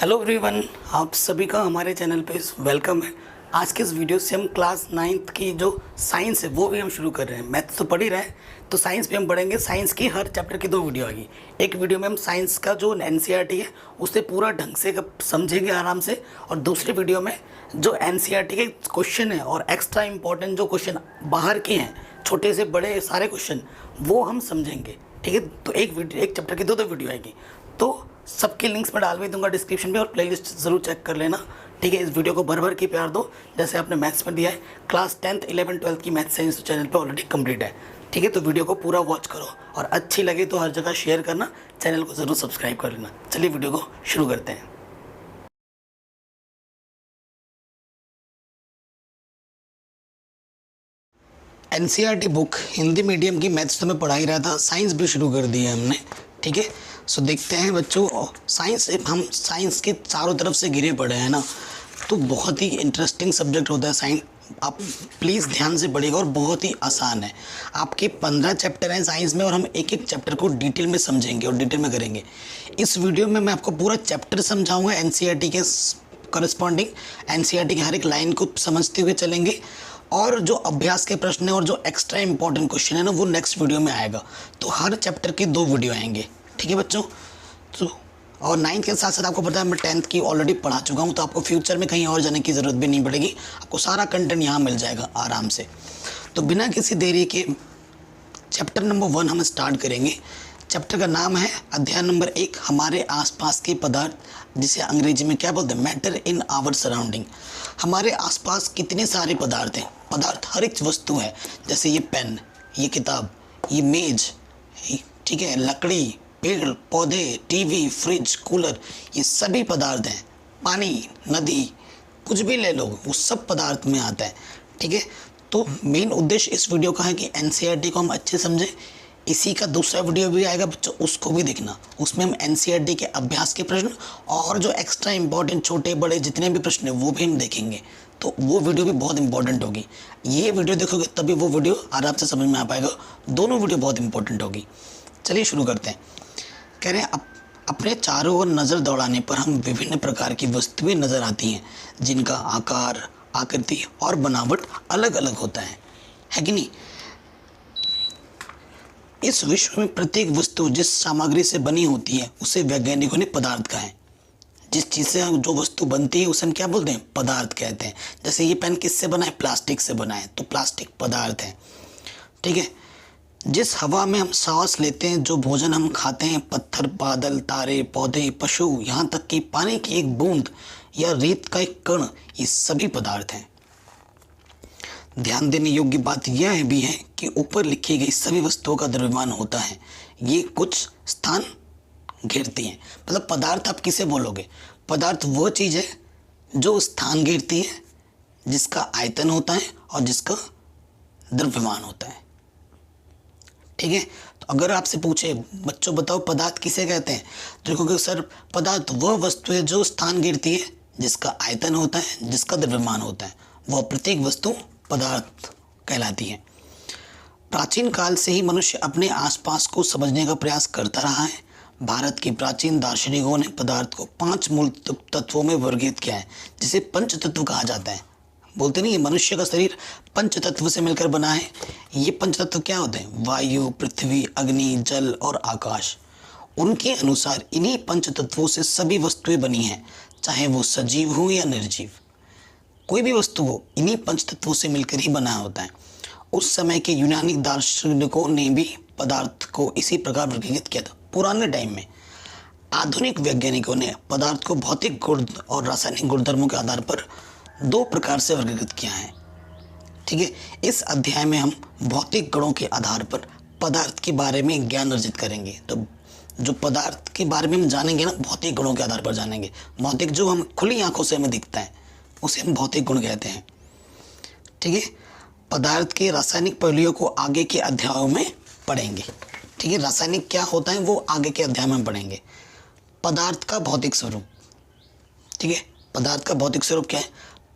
Hello everyone, आप सभी का हमारे चैनल पे वेलकम है। आज के इस वीडियो से हम क्लास 9th की जो साइंस है वो भी हम शुरू कर रहे हैं। मैथ्स तो पढ़ ही रहे हैं तो साइंस भी हम पढ़ेंगे। साइंस की हर चैप्टर की 2 वीडियो आएगी। एक वीडियो में हम साइंस का जो एनसीईआरटी है उसे पूरा ढंग से समझेंगे आराम से, और दूसरी वीडियो में जो एनसीईआरटी के क्वेश्चन है और एक्स्ट्रा इंपॉर्टेंट जो क्वेश्चन बाहर के हैं, छोटे से बड़े सारे क्वेश्चन, वो हम समझेंगे। ठीक है, तो एक चैप्टर की 2 वीडियो आएगी। तो सबके लिंक्स मैं डाल भी दूंगा डिस्क्रिप्शन में, और प्लेलिस्ट ज़रूर चेक कर लेना। ठीक है, इस वीडियो को भर भर के प्यार दो जैसे आपने मैथ्स में दिया है। क्लास 10th 11th 12th की मैथ्स साइंस चैनल पे ऑलरेडी कंप्लीट है। ठीक है, तो वीडियो को पूरा वॉच करो और अच्छी लगे तो हर जगह शेयर करना, चैनल को ज़रूर सब्सक्राइब कर लेना। चलिए वीडियो को शुरू करते हैं। एनसीईआरटी बुक हिंदी मीडियम की मैथ्स तो मैं पढ़ा ही रहा था, साइंस भी शुरू कर दी है हमने। ठीक है, सो देखते हैं बच्चों, साइंस हम साइंस के चारों तरफ से घिरे पड़े हैं ना, तो बहुत ही इंटरेस्टिंग सब्जेक्ट होता है साइंस। आप प्लीज़ ध्यान से पढ़िएगा और बहुत ही आसान है। आपके 15 चैप्टर हैं साइंस में और हम एक एक चैप्टर को डिटेल में समझेंगे और डिटेल में करेंगे। इस वीडियो में मैं आपको पूरा चैप्टर समझाऊंगा एनसीईआरटी के करस्पॉन्डिंग। एनसीईआरटी की हर एक लाइन को समझते हुए चलेंगे, और जो अभ्यास के प्रश्न है और जो एक्स्ट्रा इंपॉर्टेंट क्वेश्चन है ना, वो नेक्स्ट वीडियो में आएगा। तो हर चैप्टर के 2 वीडियो आएंगे। ठीक है बच्चों, तो और 9th के साथ साथ आपको पता है मैं 10th की ऑलरेडी पढ़ा चुका हूँ, तो आपको फ्यूचर में कहीं और जाने की ज़रूरत भी नहीं पड़ेगी। आपको सारा कंटेंट यहाँ मिल जाएगा आराम से। तो बिना किसी देरी के चैप्टर नंबर 1 हम स्टार्ट करेंगे। चैप्टर का नाम है अध्याय नंबर 1, हमारे आसपास के पदार्थ, जिसे अंग्रेजी में क्या बोलते हैं, मैटर इन आवर सराउंडिंग। हमारे आसपास कितने सारे पदार्थ हैं। पदार्थ हर एक वस्तु है, जैसे ये पेन, ये किताब, ये मेज, ठीक है, लकड़ी, पेड़ पौधे, टीवी, फ्रिज, कूलर, ये सभी पदार्थ हैं। पानी, नदी, कुछ भी ले लो, वो सब पदार्थ में आता है। ठीक है, तो मेन उद्देश्य इस वीडियो का है कि एनसीईआरटी को हम अच्छे समझें। इसी का दूसरा वीडियो भी आएगा बच्चों, उसको भी देखना। उसमें हम एनसीईआरटी के अभ्यास के प्रश्न और जो एक्स्ट्रा इंपॉर्टेंट छोटे बड़े जितने भी प्रश्न हैं वो भी हम देखेंगे। तो वो वीडियो भी बहुत इंपॉर्टेंट होगी। ये वीडियो देखोगे तभी वो वीडियो आराम से समझ में आ पाएगा। दोनों वीडियो बहुत इंपॉर्टेंट होगी। चलिए शुरू करते हैं। कह रहे हैं अपने चारों ओर नज़र दौड़ाने पर हम विभिन्न प्रकार की वस्तुएं नज़र आती हैं, जिनका आकार, आकृति और बनावट अलग अलग होता है कि नहीं। इस विश्व में प्रत्येक वस्तु जिस सामग्री से बनी होती है उसे वैज्ञानिकों ने पदार्थ कहा है। जिस चीज़ से जो वस्तु बनती है उसे हम क्या बोलते हैं, पदार्थ कहते हैं। जैसे ये पेन किससे बना है, प्लास्टिक से बना है, तो प्लास्टिक पदार्थ है। ठीक है, जिस हवा में हम सांस लेते हैं, जो भोजन हम खाते हैं, पत्थर, बादल, तारे, पौधे, पशु, यहाँ तक कि पानी की एक बूंद या रेत का एक कण, ये सभी पदार्थ हैं। ध्यान देने योग्य बात यह भी है कि ऊपर लिखी गई सभी वस्तुओं का द्रव्यमान होता है। ये कुछ स्थान घेरती हैं। मतलब पदार्थ आप किसे बोलोगे, पदार्थ वो चीज़ है जो स्थान घेरती है, जिसका आयतन होता है और जिसका द्रव्यमान होता है। ठीक है, तो अगर आपसे पूछे बच्चों बताओ पदार्थ किसे कहते हैं, तो देखोगे सर पदार्थ वह वस्तु है जो स्थान घेरती है, जिसका आयतन होता है, जिसका द्रव्यमान होता है, वह प्रत्येक वस्तु पदार्थ कहलाती है। प्राचीन काल से ही मनुष्य अपने आसपास को समझने का प्रयास करता रहा है। भारत के प्राचीन दार्शनिकों ने पदार्थ को 5 मूल तत्वों में वर्गीकृत किया है, जिसे पंच तत्व कहा जाता है। बोलते नहीं, मनुष्य का शरीर पंच तत्व से मिलकर बना है। ये पंच तत्व क्या होते हैं, वायु, पृथ्वी, अग्नि, जल और आकाश। उनके अनुसार इन्हीं पंच तत्वों से सभी वस्तुएं बनी हैं, चाहे वो सजीव हो या निर्जीव। कोई भी वस्तु हो इन्हीं पंच तत्वों से मिलकर ही बना होता है। उस समय के यूनानी दार्शनिकों ने भी पदार्थ को इसी प्रकार वर्गीकृत किया था पुराने टाइम में। आधुनिक वैज्ञानिकों ने पदार्थ को भौतिक गुण और रासायनिक गुणधर्मों के आधार पर 2 प्रकार से वर्गीकृत किया है। ठीक है, इस अध्याय में हम भौतिक गुणों के आधार पर पदार्थ के बारे में ज्ञान अर्जित करेंगे। तो जो पदार्थ के बारे में हम जानेंगे ना, भौतिक गुणों के आधार पर जानेंगे। भौतिक जो हम खुली आंखों से हमें दिखता है उसे हम भौतिक गुण कहते हैं। ठीक है, पदार्थ के रासायनिक पहलुओं को आगे के अध्यायों में पढ़ेंगे। ठीक है, रासायनिक क्या होता है वो आगे के अध्याय में पढ़ेंगे। पदार्थ का भौतिक स्वरूप। ठीक है, पदार्थ का भौतिक स्वरूप क्या है,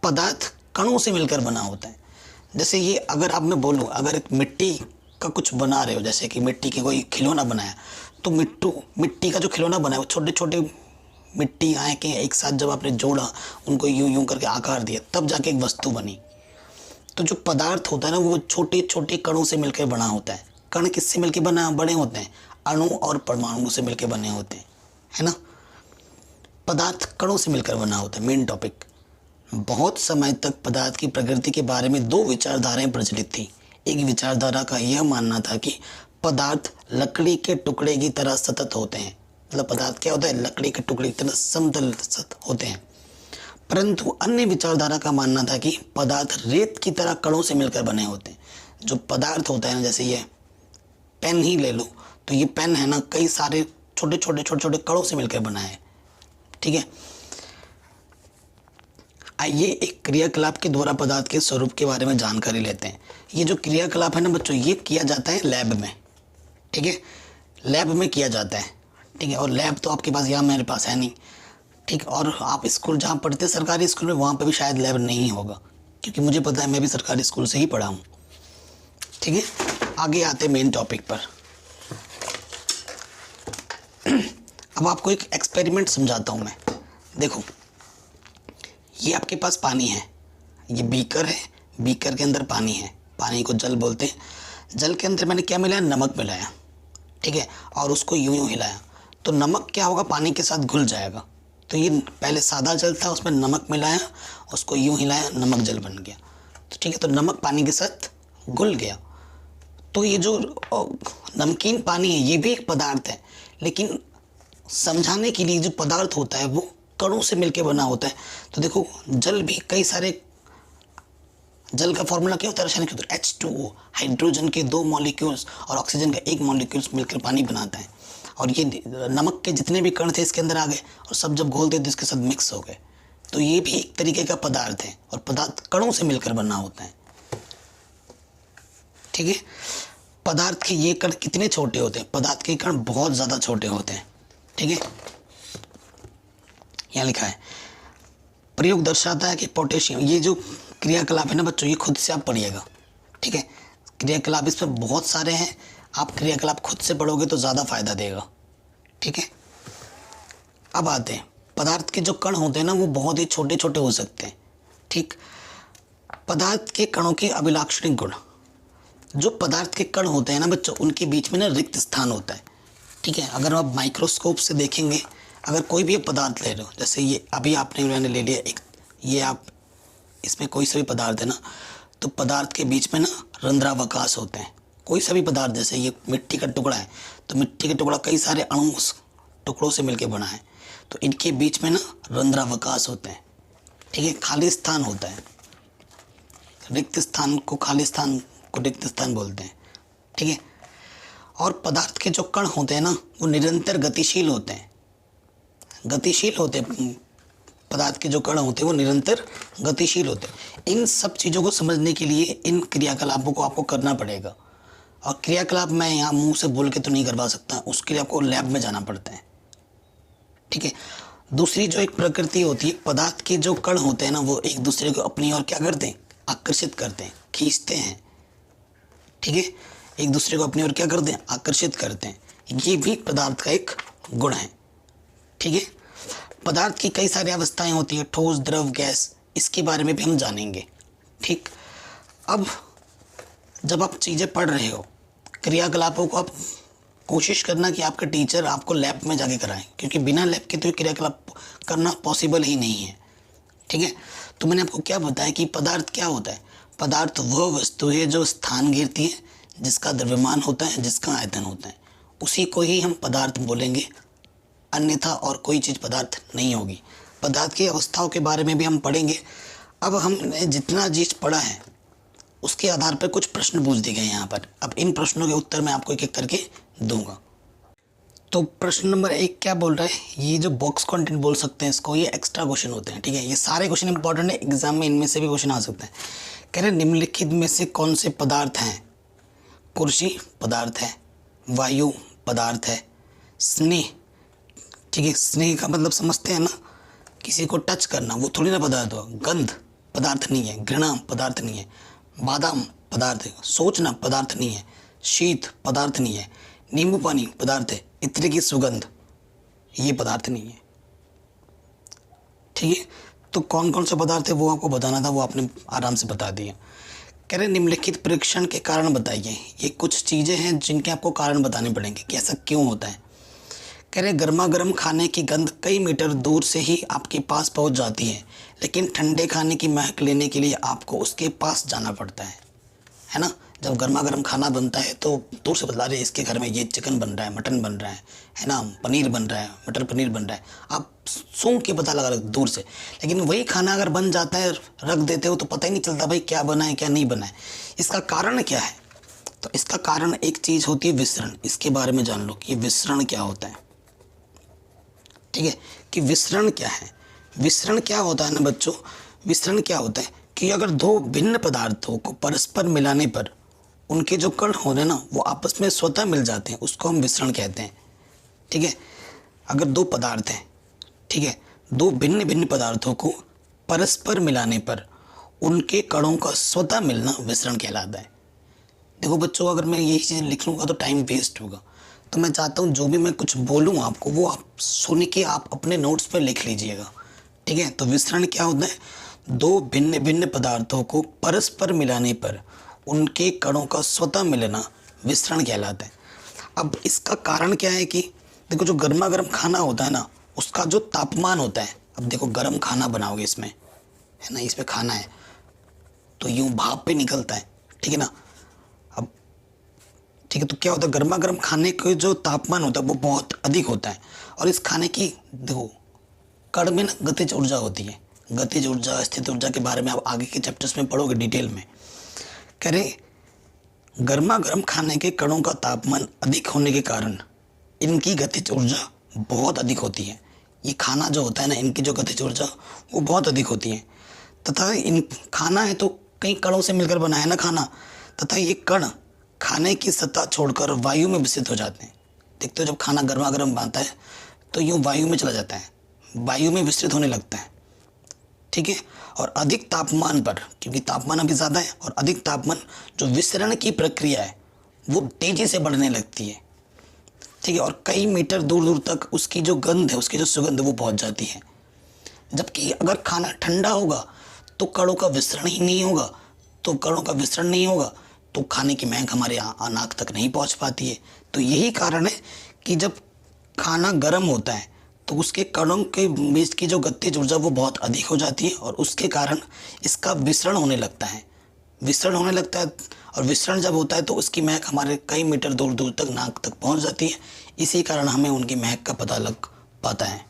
पदार्थ कणों से मिलकर बना होता है। जैसे ये अगर आप मैं बोलूँ, अगर एक मिट्टी का कुछ बना रहे हो, जैसे कि मिट्टी के कोई खिलौना बनाया, तो मिट्टी का जो खिलौना बना है वो छोटे छोटे मिट्टी आए के एक साथ जब आपने जोड़ा, उनको यूं यूं करके आकार दिया, तब जाके एक वस्तु बनी। तो जो पदार्थ होता है ना, वो छोटे छोटे कणों से मिलकर बना होता है। कण किससे मिलकर बने होते हैं? अणु और परमाणु से मिलकर बने होते हैं, है ना। पदार्थ कणों से मिलकर बना होता है, मेन टॉपिक। बहुत समय तक पदार्थ की प्रकृति के बारे में दो विचारधाराएं प्रचलित थी। एक विचारधारा का यह मानना था कि पदार्थ लकड़ी के टुकड़े की तरह सतत होते हैं। मतलब पदार्थ क्या होता है? लकड़ी के टुकड़े की तरह समतल होते हैं। परंतु अन्य विचारधारा का मानना था कि पदार्थ रेत की तरह कणों से मिलकर बने होते हैं। जो पदार्थ होता है ना, जैसे ये पेन ही ले लो, तो ये पेन है ना, कई सारे छोटे छोटे कणों से मिलकर बना है, ठीक है। आइए एक क्रियाकलाप के द्वारा पदार्थ के स्वरूप के बारे में जानकारी लेते हैं। ये जो क्रियाकलाप है ना बच्चों, ये किया जाता है लैब में, ठीक है। लैब में किया जाता है, ठीक है। और लैब तो आपके पास यहाँ मेरे पास है नहीं, ठीक। और आप स्कूल जहाँ पढ़ते हैं सरकारी स्कूल में, वहाँ पे भी शायद लैब नहीं होगा, क्योंकि मुझे पता है मैं भी सरकारी स्कूल से ही पढ़ा हूँ, ठीक है। आगे आते मेन टॉपिक पर। अब आपको एक एक्सपेरिमेंट समझाता हूँ मैं। देखो, ये आपके पास पानी है, ये बीकर है, बीकर के अंदर पानी है, पानी को जल बोलते हैं। जल के अंदर मैंने क्या मिलाया? नमक मिलाया, ठीक है। और उसको यूं यूं हिलाया, तो नमक क्या होगा? पानी के साथ घुल जाएगा। तो ये पहले सादा जल था, उसमें नमक मिलाया, उसको यूं हिलाया, नमक जल बन गया, तो ठीक है। तो नमक पानी के साथ घुल गया। तो ये जो नमकीन पानी है, ये भी एक पदार्थ है, लेकिन समझाने के लिए जो पदार्थ होता है वो कणों से मिलकर बना होता है। तो देखो, जल भी कई सारे, जल का फॉर्मूला क्या होता है? रासायनिक सूत्र H2O, हाइड्रोजन के 2 मॉलिक्यूल्स और ऑक्सीजन का 1 मॉलिक्यूल्स मिलकर पानी बनाता है। और ये नमक के जितने भी कण थे इसके अंदर आ गए, और सब जब घोल दिए तो इसके साथ मिक्स हो गए। तो ये भी एक तरीके का पदार्थ है, और पदार्थ कणों से मिलकर बना होता है, ठीक है। पदार्थ के ये कण कितने छोटे होते हैं? पदार्थ के कण बहुत ज़्यादा छोटे होते हैं, ठीक है। यहाँ लिखा है, प्रयोग दर्शाता है कि पोटेशियम, ये जो क्रियाकलाप है ना बच्चों, ये खुद से आप पढ़िएगा, ठीक है। क्रियाकलाप इस पर बहुत सारे हैं, आप क्रियाकलाप खुद से पढ़ोगे तो ज़्यादा फायदा देगा, ठीक है। अब आते हैं, पदार्थ के जो कण होते हैं ना, वो बहुत ही छोटे छोटे हो सकते हैं, ठीक। पदार्थ के कणों के अभिलाक्षणिक गुण। जो पदार्थ के कण होते हैं ना बच्चों, उनके बीच में ना रिक्त स्थान होता है, ठीक है। अगर आप माइक्रोस्कोप से देखेंगे, अगर कोई भी पदार्थ ले रहे हो, जैसे ये अभी मैंने ले लिया एक, ये आप इसमें कोई सा भी पदार्थ है ना, तो पदार्थ के बीच में ना रंध्रावकाश होते हैं। कोई सा भी पदार्थ, जैसे ये मिट्टी का टुकड़ा है, तो मिट्टी का टुकड़ा कई सारे अणु टुकड़ों से मिलकर बना है, तो इनके बीच में ना रंध्रावकाश होते हैं, ठीक है। खाली स्थान होता है, रिक्त स्थान को खाली स्थान को रिक्त स्थान बोलते हैं, ठीक है। और पदार्थ के जो कण होते हैं ना, वो निरंतर गतिशील होते हैं, गतिशील होते हैं। पदार्थ के जो कण होते हैं वो निरंतर गतिशील होते हैं। इन सब चीज़ों को समझने के लिए इन क्रियाकलापों को आपको करना पड़ेगा, और क्रियाकलाप मैं यहाँ मुंह से बोल के तो नहीं करवा सकता, उसके लिए आपको लैब में जाना पड़ता है, ठीक है। दूसरी जो एक प्रकृति होती है, पदार्थ के जो कण होते हैं ना, वो एक दूसरे को अपनी ओर क्या करते हैं? आकर्षित करते हैं, खींचते हैं, ठीक है। एक दूसरे को अपनी ओर क्या करते हैं? आकर्षित करते हैं। ये भी पदार्थ का एक गुण है, ठीक है। पदार्थ की कई सारी अवस्थाएं होती हैं, ठोस, द्रव, गैस, इसके बारे में भी हम जानेंगे, ठीक। अब जब आप चीज़ें पढ़ रहे हो, क्रियाकलापों को आप कोशिश करना कि आपका टीचर आपको लैब में जाके कराएं, क्योंकि बिना लैब के तो ये क्रियाकलाप करना पॉसिबल ही नहीं है, ठीक है। तो मैंने आपको क्या बताया कि पदार्थ क्या होता है? पदार्थ वह वस्तु है जो स्थान घेरती है, जिसका द्रव्यमान होता है, जिसका आयतन होता है, उसी को ही हम पदार्थ बोलेंगे, अन्यथा और कोई चीज़ पदार्थ नहीं होगी। पदार्थ की अवस्थाओं के बारे में भी हम पढ़ेंगे। अब हमने जितना चीज़ पढ़ा है उसके आधार पर कुछ प्रश्न पूछ दिए गए यहाँ पर। अब इन प्रश्नों के उत्तर मैं आपको एक एक करके दूंगा। तो प्रश्न नंबर 1 क्या बोल रहा है? ये जो बॉक्स कंटेंट बोल सकते हैं इसको, ये एक्स्ट्रा क्वेश्चन होते हैं, ठीक है। ये सारे क्वेश्चन इंपॉर्टेंट है, एग्जाम में इनमें से भी क्वेश्चन आ सकते हैं। कह रहे निम्नलिखित में से कौन से पदार्थ हैं? कुर्सी पदार्थ है, वायु पदार्थ है, स्नेह, ठीक है, स्नेह का मतलब समझते हैं ना, किसी को टच करना, वो थोड़ी ना पदार्थ हो। गंध पदार्थ नहीं है, घृणा पदार्थ नहीं है, बादाम पदार्थ है, सोचना पदार्थ नहीं है, शीत पदार्थ नहीं है, नींबू पानी पदार्थ है, इत्र की सुगंध ये पदार्थ नहीं है, ठीक है, तो कौन कौन सा पदार्थ है वो आपको बताना था, वो आपने आराम से बता दिया। कह रहे निम्नलिखित परीक्षण के कारण बताइए। ये कुछ चीज़ें हैं जिनके आपको कारण बताने पड़ेंगे कि ऐसा क्यों होता है। कह रहे गर्मा गर्म खाने की गंध कई मीटर दूर से ही आपके पास पहुंच जाती है, लेकिन ठंडे खाने की महक लेने के लिए आपको उसके पास जाना पड़ता है ना। जब गर्मा गर्म खाना बनता है तो दूर से बता रहे इसके घर में ये चिकन बन रहा है, मटन बन रहा है ना, पनीर बन रहा है, मटर पनीर बन रहा है, आप सूंघ के पता लगा रहे दूर से। लेकिन वही खाना अगर बन जाता है, रख देते हो, तो पता ही नहीं चलता भाई क्या बना है क्या नहीं बना है। इसका कारण क्या है? तो इसका कारण एक चीज़ होती है विसरण। इसके बारे में जान लो कि विसरण क्या होता है। ठीक है, कि विसरण क्या है। विसरण क्या होता है ना बच्चों, विसरण क्या होता है कि अगर दो भिन्न पदार्थों को परस्पर मिलाने पर उनके जो कण होते हैं ना वो आपस में स्वतः मिल जाते हैं, उसको हम विसरण कहते हैं। ठीक है, अगर दो पदार्थ हैं, ठीक है, दो भिन्न भिन्न पदार्थों को परस्पर मिलाने पर उनके कणों का स्वतः मिलना विसरण कहलाता है। देखो बच्चों, अगर मैं यही चीज़ लिख लूँगा तो टाइम वेस्ट होगा, तो मैं चाहता हूँ जो भी मैं कुछ बोलूँ आपको वो आप सुन के आप अपने नोट्स पर लिख लीजिएगा। ठीक है, तो विसरण क्या होता है? दो भिन्न भिन्न पदार्थों को परस्पर मिलाने पर उनके कणों का स्वतः मिलना विसरण कहलाता है। अब इसका कारण क्या है कि देखो जो गर्मा गर्म खाना होता है ना उसका जो तापमान होता है, अब देखो गर्म खाना बनाओगे इसमें, है ना, इसमें खाना है तो यूँ भाप पे निकलता है, ठीक है ना। अब ठीक है, तो क्या होता है, गर्मा गर्म खाने के जो तापमान होता है वो बहुत अधिक होता है, और इस खाने की देखो कण में ना गतिज ऊर्जा होती है। गतिज ऊर्जा, स्थित ऊर्जा के बारे में आप आगे के चैप्टर्स में पढ़ोगे डिटेल में। कह रहे गर्मा गर्म खाने के कणों का तापमान अधिक होने के कारण इनकी गतिज ऊर्जा बहुत अधिक होती है। ये खाना जो होता है ना, इनकी जो गतिज ऊर्जा वो बहुत अधिक होती है, तथा इन खाना है तो कई कणों से मिलकर बना है ना खाना, तथा ये कण खाने की सतह छोड़कर वायु में विस्तृत हो जाते हैं। देखते हो जब खाना गर्मा गर्म बनता है तो यूँ वायु में चला जाता है, वायु में विस्तृत होने लगता है। ठीक है, और अधिक तापमान पर, क्योंकि तापमान अभी ज़्यादा है, और अधिक तापमान जो विसरण की प्रक्रिया है वो तेज़ी से बढ़ने लगती है। ठीक है, और कई मीटर दूर दूर तक उसकी जो गंध है, उसकी जो सुगंध है वो पहुंच जाती है। जबकि अगर खाना ठंडा होगा तो कणों का विसरण ही नहीं होगा, तो कणों का विसरण नहीं होगा तो खाने की महक हमारे नाक तक नहीं पहुंच पाती है। तो यही कारण है कि जब खाना गर्म होता है तो उसके कणों के बीच की जो गतिज ऊर्जा वो बहुत अधिक हो जाती है, और उसके कारण इसका विसरण होने लगता है। विसरण होने लगता है, और विसरण जब होता है तो उसकी महक हमारे कई मीटर दूर दूर तक नाक तक पहुंच जाती है। इसी कारण हमें उनकी महक का पता लग पाता है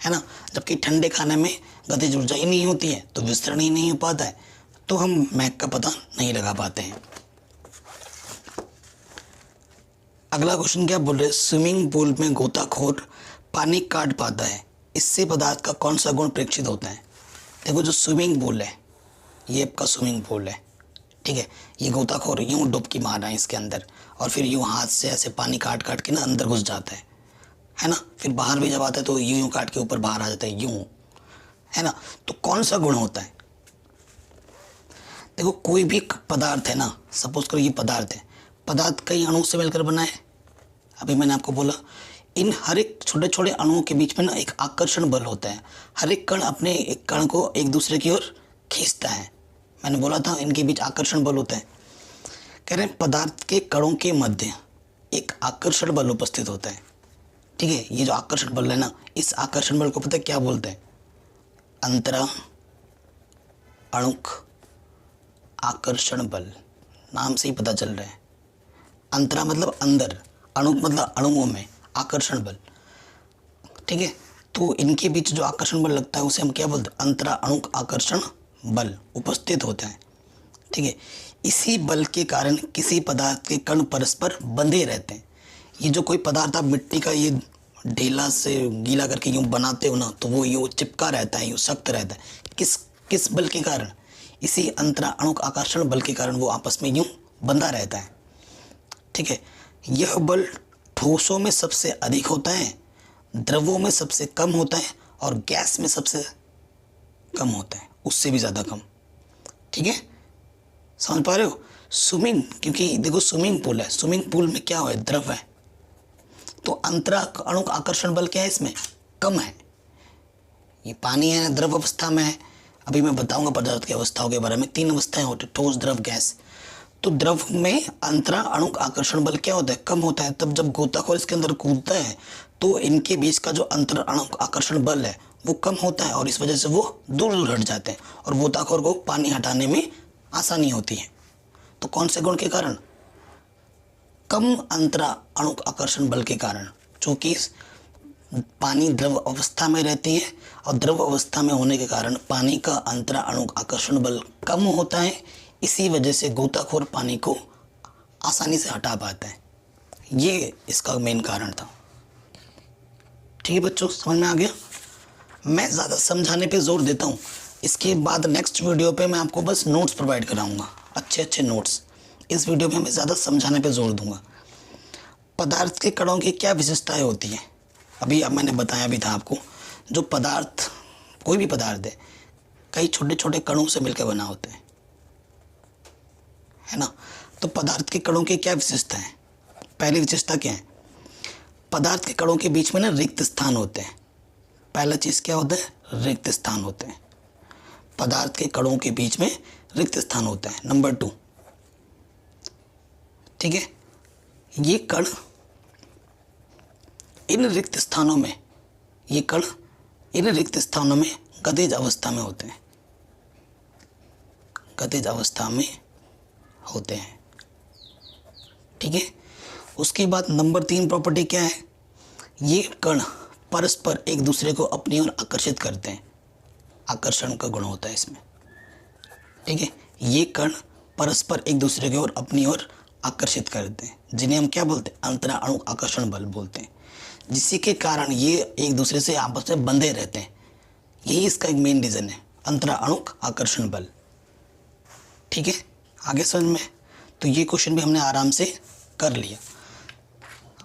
ना। जबकि ठंडे खाने में गतिज ऊर्जा ही नहीं होती है तो विसरण ही नहीं हो पाता है, तो हम महक का पता नहीं लगा पाते हैं। अगला क्वेश्चन क्या बोल रहे हैं, स्विमिंग पूल में गोताखोर पानी काट पाता है, इससे पदार्थ का कौन सा गुण प्रेक्षित होता है। देखो जो स्विमिंग पूल है, ये आपका स्विमिंग पूल है, ठीक है, ये गोताखोर यूँ डुबकी मार रहा है इसके अंदर, और फिर यूँ हाथ से ऐसे पानी काट काट के ना अंदर घुस जाता है ना। फिर बाहर भी जब आता है तो यूँ यूँ काट के ऊपर बाहर आ जाता है, यूँ, है ना। तो कौन सा गुण होता है? देखो कोई भी पदार्थ है ना, सपोज करो ये पदार्थ है, पदार्थ कई अणु से मिलकर बना है। अभी मैंने आपको बोला इन हर एक छोटे छोटे अणुओं के बीच में ना एक आकर्षण बल होता है। हर एक कण अपने एक कण को एक दूसरे की ओर खींचता है। मैंने बोला था इनके बीच आकर्षण बल होता है। कह रहे हैं पदार्थ के कणों के मध्य एक आकर्षण बल उपस्थित होता है। ठीक है, ये जो आकर्षण बल है ना, इस आकर्षण बल को पता है क्या बोलते हैं? अंतरा अणुक आकर्षण बल, नाम से ही पता चल रहा है। अंतरा मतलब अंदर, अणुक मतलब अणुओं में, आकर्षण बल। ठीक है, तो इनके बीच जो आकर्षण बल लगता है उसे हम क्या बोलते हैं? अंतरा अणुक आकर्षण बल उपस्थित होता है। ठीक है, इसी बल के कारण किसी पदार्थ के कण परस्पर बंधे रहते हैं। ये जो कोई पदार्थ आप मिट्टी का ये ढेला से गीला करके यूँ बनाते हो ना, तो वो यूँ चिपका रहता है, यूँ सख्त रहता है। किस बल के कारण? इसी अंतरा अणुक आकर्षण बल के कारण वो आपस में यूँ बंधा रहता है। ठीक है, यह बल ठोसों में सबसे अधिक होता है, द्रवों में सबसे कम होता है, और गैस में सबसे कम होता है, उससे भी ज़्यादा कम। ठीक है, समझ पा रहे हो? स्विमिंग, क्योंकि देखो स्विमिंग पूल है, स्विमिंग पूल में क्या है? द्रव है, तो अंतरा अणुक आकर्षण बल क्या है? इसमें कम है। ये पानी है, द्रव अवस्था में है। अभी मैं बताऊंगा पदार्थ की अवस्थाओं के बारे में। 3 अवस्थाएं होती है, ठोस, द्रव, गैस। तो द्रव में अंतराअणुक आकर्षण बल क्या होता है? कम होता है। तब जब गोताखोर इसके अंदर कूदता है तो इनके बीच का जो अंतराअणुक आकर्षण बल है वो कम होता है और इस वजह से वो दूर दूर हट जाते हैं और गोताखोर को पानी हटाने में आसानी होती है। तो कौन से गुण के कारण? कम अंतराअणुक आकर्षण बल के कारण। चूंकि पानी द्रव अवस्था में रहती है और द्रव अवस्था में होने के कारण पानी का अंतराअणुक आकर्षण बल कम होता है, इसी वजह से गोताखोर पानी को आसानी से हटा पाता है। ये इसका मेन कारण था। ठीक है बच्चों, समझ में आ गया? मैं ज़्यादा समझाने पे जोर देता हूँ। इसके बाद नेक्स्ट वीडियो पे मैं आपको बस नोट्स प्रोवाइड कराऊंगा, अच्छे अच्छे नोट्स। इस वीडियो में मैं ज़्यादा समझाने पे जोर दूंगा। पदार्थ के कणों की क्या विशेषताएं होती हैं? अभी अब मैंने बताया भी था आपको, जो पदार्थ, कोई भी पदार्थ है, कई छोटे छोटे कणों से मिलकर बना होता है ना? तो पदार्थ के कणों की क्या विशेषता है? पहली विशेषता क्या है? पदार्थ के कणों के बीच में ना रिक्त स्थान होते हैं। पहला चीज़ क्या होता है? रिक्त स्थान होते हैं। पदार्थ के कणों के बीच में रिक्त स्थान होता है। नंबर 2, ठीक है, ये कण इन रिक्त स्थानों में, ये कण इन रिक्त स्थानों में गतिज अवस्था में होते हैं, गतिज अवस्था में होते हैं। ठीक है। उसके बाद नंबर 3 प्रॉपर्टी क्या है? ये कण परस्पर एक दूसरे को अपनी ओर आकर्षित करते हैं। आकर्षण का गुण होता है इसमें। ठीक है, ये कण परस्पर एक दूसरे की ओर अपनी ओर आकर्षित करते हैं, जिन्हें हम क्या बोलते हैं? अंतराअणुक आकर्षण बल बोलते हैं, जिसी के कारण ये एक दूसरे से आपस में बंधे रहते हैं। यही इसका एक मेन रीज़न है, अंतराअणुक आकर्षण बल। ठीक है, आगे समझ में? तो ये क्वेश्चन भी हमने आराम से कर लिया।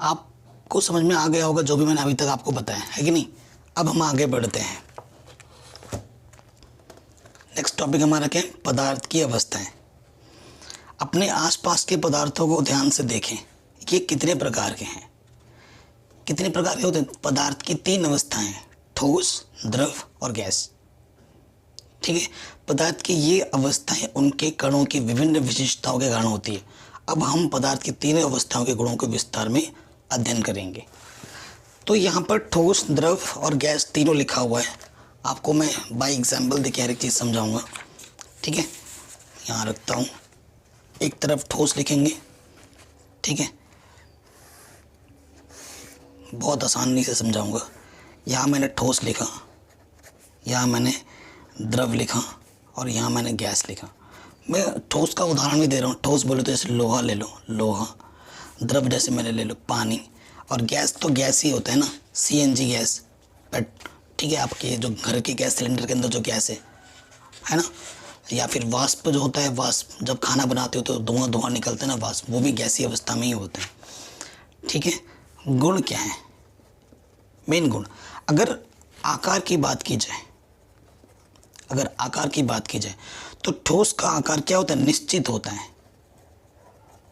आपको समझ में आ गया होगा जो भी मैंने अभी तक आपको बताया है कि नहीं? अब हम आगे बढ़ते हैं। नेक्स्ट टॉपिक हमारा क्या है? पदार्थ की अवस्थाएं। अपने आसपास के पदार्थों को ध्यान से देखें, ये कितने प्रकार के हैं? कितने प्रकार के होते हैं? पदार्थ की 3 अवस्थाएं, ठोस, द्रव और गैस। ठीक है, पदार्थ की ये अवस्थाएं उनके कणों की विभिन्न विशेषताओं के कारण होती है। अब हम पदार्थ की 3 अवस्थाओं के गुणों के विस्तार में अध्ययन करेंगे। तो यहाँ पर ठोस, द्रव और गैस तीनों लिखा हुआ है। आपको मैं बाय एग्जाम्पल देके हर एक चीज़ समझाऊंगा। ठीक है, यहाँ रखता हूँ। एक तरफ ठोस लिखेंगे, ठीक है, बहुत आसानी से समझाऊंगा। यहाँ मैंने ठोस लिखा, यहाँ मैंने द्रव लिखा और यहाँ मैंने गैस लिखा। मैं ठोस का उदाहरण भी दे रहा हूँ। ठोस बोले तो जैसे लोहा ले लो, लोहा। द्रव जैसे मैंने ले लो, पानी। और गैस तो गैस ही होता है ना, CNG गैस। बट ठीक है, आपके जो घर के गैस सिलेंडर के अंदर जो गैस है ना, या फिर वाष्प जो होता है, वाष्प जब खाना बनाते हो तो धुआं धुआं निकलता है ना, वाष्प, वो भी गैसीय अवस्था में ही होते हैं। ठीक है, गुण क्या है? मेन गुण, अगर आकार की बात की जाए, अगर आकार की बात की जाए तो ठोस का आकार क्या होता है? निश्चित होता है।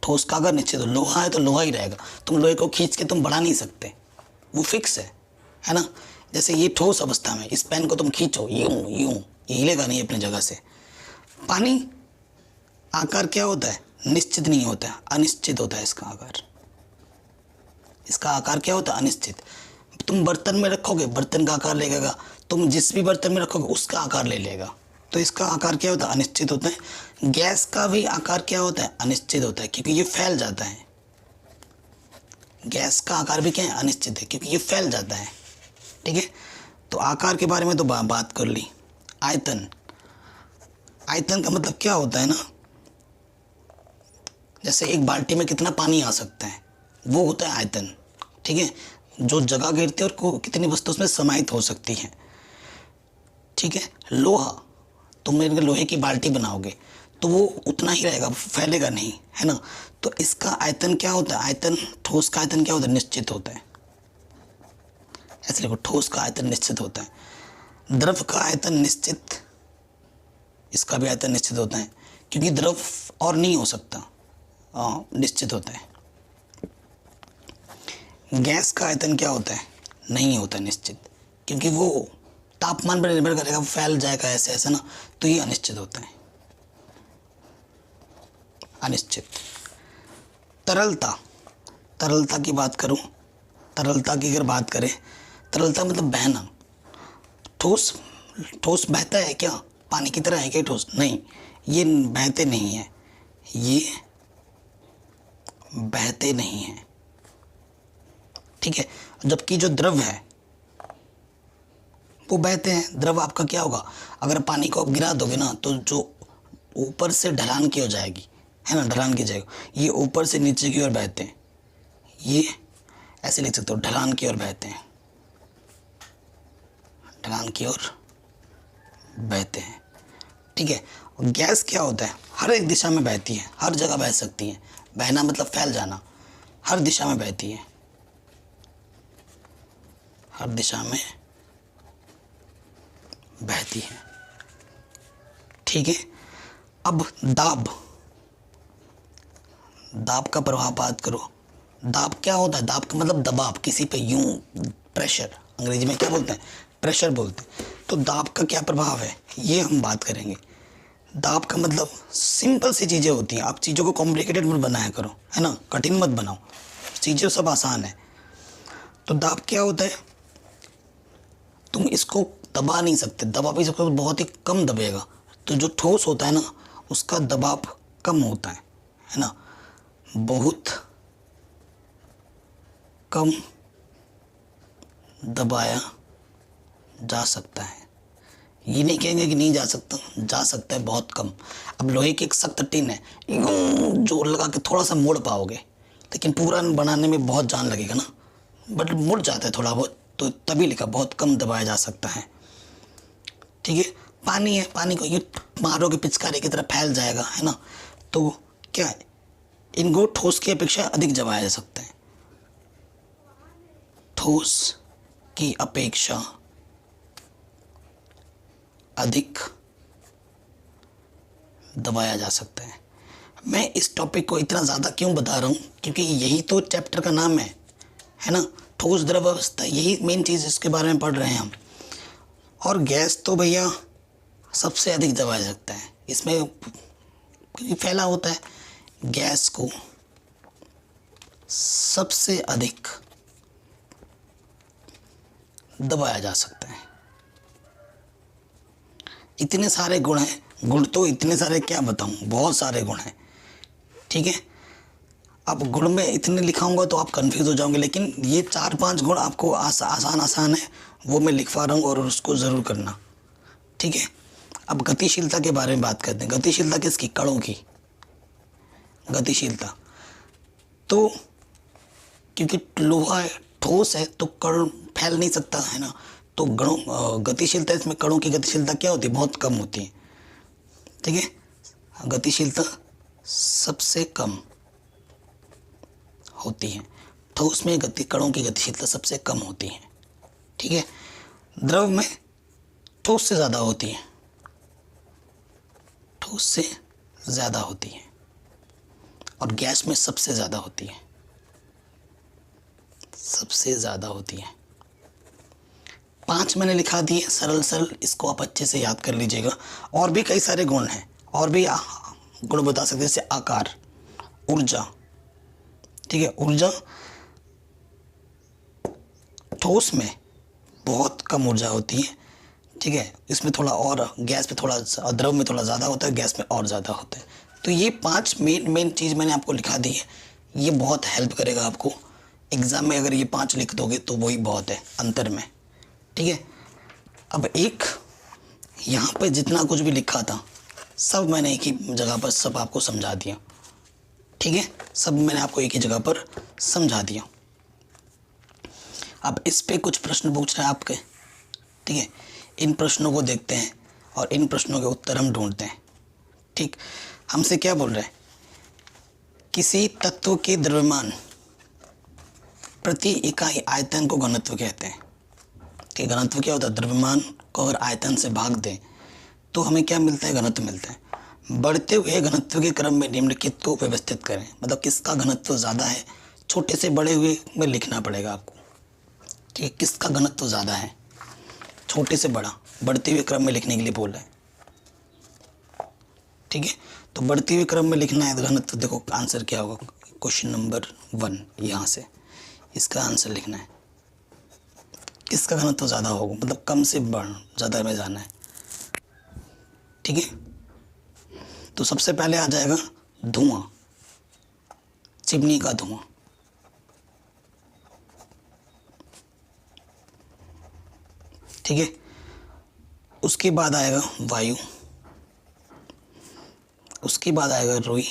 ठोस का आकार निश्चित हो, लोहा है तो लोहा ही रहेगा। तुम लोहे को खींच के तुम बढ़ा नहीं सकते, वो फिक्स है ना? जैसे ये ठोस अवस्था में, इस पेन को तुम खींचो यूं यूं, ये हिलेगा नहीं अपनी जगह से। पानी आकार क्या होता है? निश्चित नहीं होता है, अनिश्चित होता है इसका आकार। इसका आकार क्या होता है? अनिश्चित। तुम बर्तन में रखोगे, बर्तन का आकार लेगा। तुम जिस भी बर्तन में रखोगे उसका आकार ले लेगा। तो इसका आकार क्या होता है? अनिश्चित होता है। गैस का भी आकार क्या होता है? अनिश्चित होता है, क्योंकि ये फैल जाता है। गैस का आकार भी क्या है? अनिश्चित है, क्योंकि ये फैल जाता है। ठीक है, तो आकार के बारे में तो बात कर ली। आयतन, आयतन का मतलब क्या होता है ना, जैसे एक बाल्टी में कितना पानी आ सकता है, वो होता है आयतन। ठीक है, जो जगह घेरती है और कितनी वस्तु उसमें समाहित हो सकती है। ठीक है, लोहा, तुम मेरे लोहे की बाल्टी बनाओगे तो वो उतना ही रहेगा, फैलेगा नहीं, है ना? तो इसका आयतन क्या होता है? आयतन, ठोस का आयतन क्या होता है? निश्चित होता है। ऐसे देखो, ठोस का आयतन निश्चित होता है। द्रव का आयतन निश्चित, इसका भी आयतन निश्चित होता है, क्योंकि द्रव और नहीं हो सकता, निश्चित होता है। गैस का आयतन क्या होता है? नहीं होता निश्चित, क्योंकि वो तापमान पर निर्भर करेगा, फैल जाएगा ऐसे ऐसे ना, तो ये अनिश्चित होते हैं, अनिश्चित। तरलता, तरलता की बात करूं, तरलता की अगर बात करें, तरलता मतलब बहना। ठोस, ठोस बहता है क्या? पानी की तरह है क्या ठोस? नहीं, ये बहते नहीं है, ये बहते नहीं है, ठीक है। जबकि जो द्रव है वो बहते हैं। द्रव आपका क्या होगा, अगर पानी को आप गिरा दोगे ना तो जो ऊपर से ढलान की हो जाएगी, है ना, ढलान की जाएगा, ये ऊपर से नीचे की ओर बहते हैं, ये ऐसे लिख सकते हो, ढलान की ओर बहते हैं, ढलान की ओर बहते हैं, ठीक है। और गैस क्या होता है, हर एक दिशा में बहती है, हर जगह बह सकती है। बहना मतलब फैल जाना, हर दिशा में बहती है, हर दिशा में बहती है, ठीक है। अब दाब, दाब का प्रभाव बात करो। दाब क्या होता है? दाब का मतलब दबाव, किसी पे यूं, प्रेशर, अंग्रेजी में क्या बोलते हैं? प्रेशर बोलते हैं। तो दाब का क्या प्रभाव है, ये हम बात करेंगे। दाब का मतलब सिंपल सी चीज़ें होती हैं, आप चीज़ों को कॉम्प्लिकेटेड मत बनाया करो, है ना, कठिन मत बनाओ, चीज़ें सब आसान है। तो दाब क्या होता है, तुम इसको दबा नहीं सकते, दबा भी सकते हो, बहुत ही कम दबेगा। तो जो ठोस होता है ना, उसका दबाव कम होता है ना, बहुत कम दबाया जा सकता है। ये नहीं कहेंगे कि नहीं जा सकता, जा सकता है, बहुत कम। अब लोहे की एक सख्त टिन है, यूं जोर लगा के थोड़ा सा मोड़ पाओगे, लेकिन पूरा बनाने में बहुत जान लगेगा ना, बट मुड़ जाता है थोड़ा बहुत, तो तभी लिखा बहुत कम दबाया जा सकता है, ठीक है। पानी है, पानी को ये मारोगे पिचकारी की तरह फैल जाएगा, है ना। तो क्या है, इनको ठोस की अपेक्षा अधिक दबाया जा सकता है, ठोस की अपेक्षा अधिक दबाया जा सकता है। मैं इस टॉपिक को इतना ज़्यादा क्यों बता रहा हूँ, क्योंकि यही तो चैप्टर का नाम है ना, ठोस द्रव अवस्था, यही मेन चीज़ इसके बारे में पढ़ रहे हैं हम। और गैस तो भैया सबसे अधिक दबाया जा सकता है, इसमें क्योंकि फैला होता है, गैस को सबसे अधिक दबाया जा सकता है। इतने सारे गुण हैं, गुण तो इतने सारे क्या बताऊं, बहुत सारे गुण हैं, ठीक है। अब गुण में इतने लिखाऊंगा तो आप कंफ्यूज हो जाओगे, लेकिन ये 4-5 गुण आपको आसान है, वो मैं लिखवा रहा हूँ और उसको ज़रूर करना, ठीक है। अब गतिशीलता के बारे में बात करते हैं। गतिशीलता किसकी? कणों की गतिशीलता। तो क्योंकि लोहा है, ठोस है, तो कण फैल नहीं सकता, है ना, तो गतिशीलता, इसमें कणों की गतिशीलता क्या होती है? बहुत कम होती है, ठीक है। गतिशीलता सबसे कम होती है, ठोस में कणों की गतिशीलता सबसे कम होती है, ठीक है। द्रव में ठोस से ज़्यादा होती है, ठोस से ज़्यादा होती है, और गैस में सबसे ज़्यादा होती है, सबसे ज़्यादा होती है। 5 मैंने लिखा दिए सरल सरल, इसको आप अच्छे से याद कर लीजिएगा। और भी कई सारे गुण हैं, और भी गुण बता सकते हैं, जैसे आकार, ऊर्जा, ठीक है। ऊर्जा ठोस में बहुत कम ऊर्जा होती है, ठीक है, इसमें थोड़ा, और गैस में थोड़ा, द्रव में थोड़ा ज़्यादा होता है, गैस में और ज़्यादा होता है। तो ये 5 मेन चीज़ मैंने आपको लिखा दी है, ये बहुत हेल्प करेगा आपको एग्ज़ाम में। अगर ये 5 लिख दोगे तो वही बहुत है अंतर में, ठीक है। अब एक यहाँ पे जितना कुछ भी लिखा था सब मैंने एक ही जगह पर सब आपको समझा दिया, ठीक है, सब मैंने आपको एक ही जगह पर समझा दिया। अब इस पे कुछ प्रश्न पूछ रहे हैं आपके, ठीक है, इन प्रश्नों को देखते हैं और इन प्रश्नों के उत्तर हम ढूंढते हैं, ठीक। हमसे क्या बोल रहे हैं, किसी तत्व के द्रव्यमान प्रति इकाई आयतन को घनत्व कहते हैं, कि घनत्व क्या होता है, द्रव्यमान को अगर आयतन से भाग दें तो हमें क्या मिलता है, घनत्व मिलता है। बढ़ते हुए घनत्व के क्रम में निम्नलिखित को व्यवस्थित करें, मतलब किसका घनत्व ज़्यादा है, छोटे से बड़े हुए में लिखना पड़ेगा आपको, ठीक है, किसका घनत्व ज़्यादा है, छोटे से बड़ा बढ़ते हुए क्रम में लिखने के लिए बोल रहा है। ठीक है, तो बढ़ते हुए क्रम में लिखना है घनत्व। देखो आंसर क्या होगा, क्वेश्चन नंबर 1 यहाँ से इसका आंसर लिखना है। किसका घनत्व ज़्यादा होगा, मतलब कम से ज़्यादा में जाना है। ठीक है, तो सबसे पहले आ जाएगा धुआं, चिमनी का धुआं। ठीक है, उसके बाद आएगा वायु, उसके बाद आएगा रुई,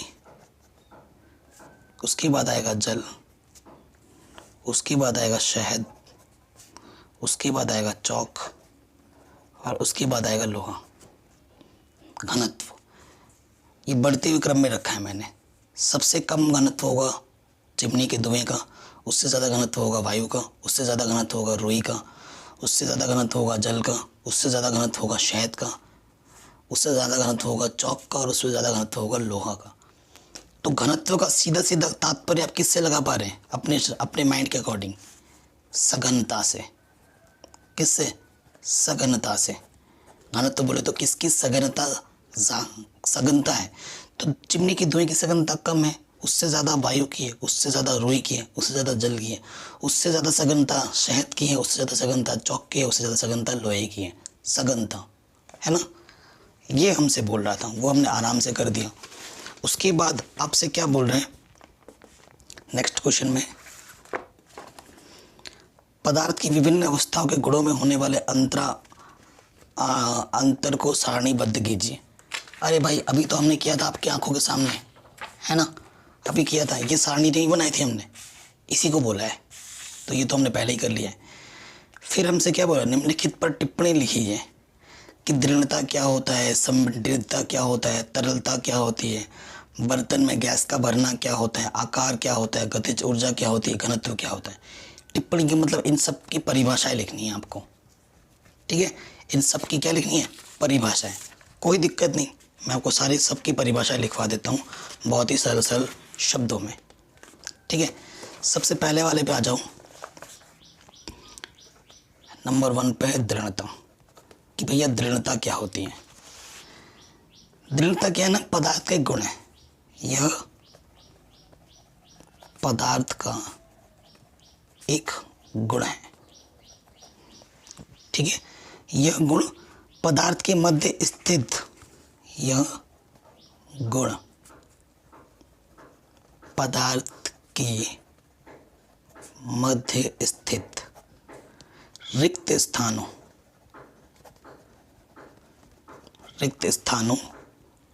उसके बाद आएगा जल, उसके बाद आएगा शहद, उसके बाद आएगा चौक और उसके बाद आएगा लोहा। घनत्व ये बढ़ते हुए क्रम में रखा है मैंने। सबसे कम घनत्व होगा चिमनी के धुएं का, उससे ज़्यादा घनत्व होगा वायु का, उससे ज़्यादा घनत्व होगा रुई का, उससे ज़्यादा घनत्व होगा जल का, उससे ज़्यादा घनत्व होगा शहद का, उससे ज़्यादा घनत्व होगा चौक का और उससे ज़्यादा घनत्व होगा लोहा का। तो घनत्व का सीधा सीधा तात्पर्य आप किससे लगा पा रहे हैं, अपने माइंड के अकॉर्डिंग, सघनता से। किससे, सघनता से। घनत्व बोले तो किसकी सघनता सघनता है, तो चिमनी की धुएं की सघनता कम है, उससे ज़्यादा वायु की है, उससे ज़्यादा रुई की है, उससे ज़्यादा जल की है, उससे ज़्यादा सघनता शहद की है, उससे ज़्यादा सघनता चौक की है, उससे ज़्यादा सघनता लोहे की है। सघनता है ना, ये हमसे बोल रहा था, वो हमने आराम से कर दिया। उसके बाद आपसे क्या बोल रहे हैं नेक्स्ट क्वेश्चन में, पदार्थ की विभिन्न अवस्थाओं के गुणों में होने वाले अंतर को सारणीबद्ध कीजिए। अरे भाई अभी तो हमने किया था आपकी आंखों के सामने, है ना, अभी किया था, ये सारणी नहीं बनाई थी हमने, इसी को बोला है, तो ये तो हमने पहले ही कर लिया है। फिर हमसे क्या बोला, निम्नलिखित पर टिप्पणी लिखिए कि दृढ़ता क्या होता है, संपीड़ितता क्या होता है, तरलता क्या होती है, बर्तन में गैस का भरना क्या होता है, आकार क्या होता है, गतिज ऊर्जा क्या होती है, घनत्व क्या होता है। टिप्पणी के मतलब इन सब की परिभाषाएं लिखनी है आपको। ठीक है, इन सब की क्या लिखनी है, परिभाषाएं। कोई दिक्कत नहीं, मैं आपको सारी सबकी परिभाषाएं लिखवा देता हूँ बहुत ही सरल सरल शब्दों में। ठीक है, सबसे पहले वाले पे आ जाऊँ, नंबर 1 पे है दृढ़ता, कि भैया दृढ़ता क्या होती है। दृढ़ता क्या है ना, पदार्थ का एक गुण है, यह पदार्थ का एक गुण है। ठीक है, यह गुण पदार्थ के मध्य स्थित, यह गुण पदार्थ के मध्य स्थित रिक्त स्थानों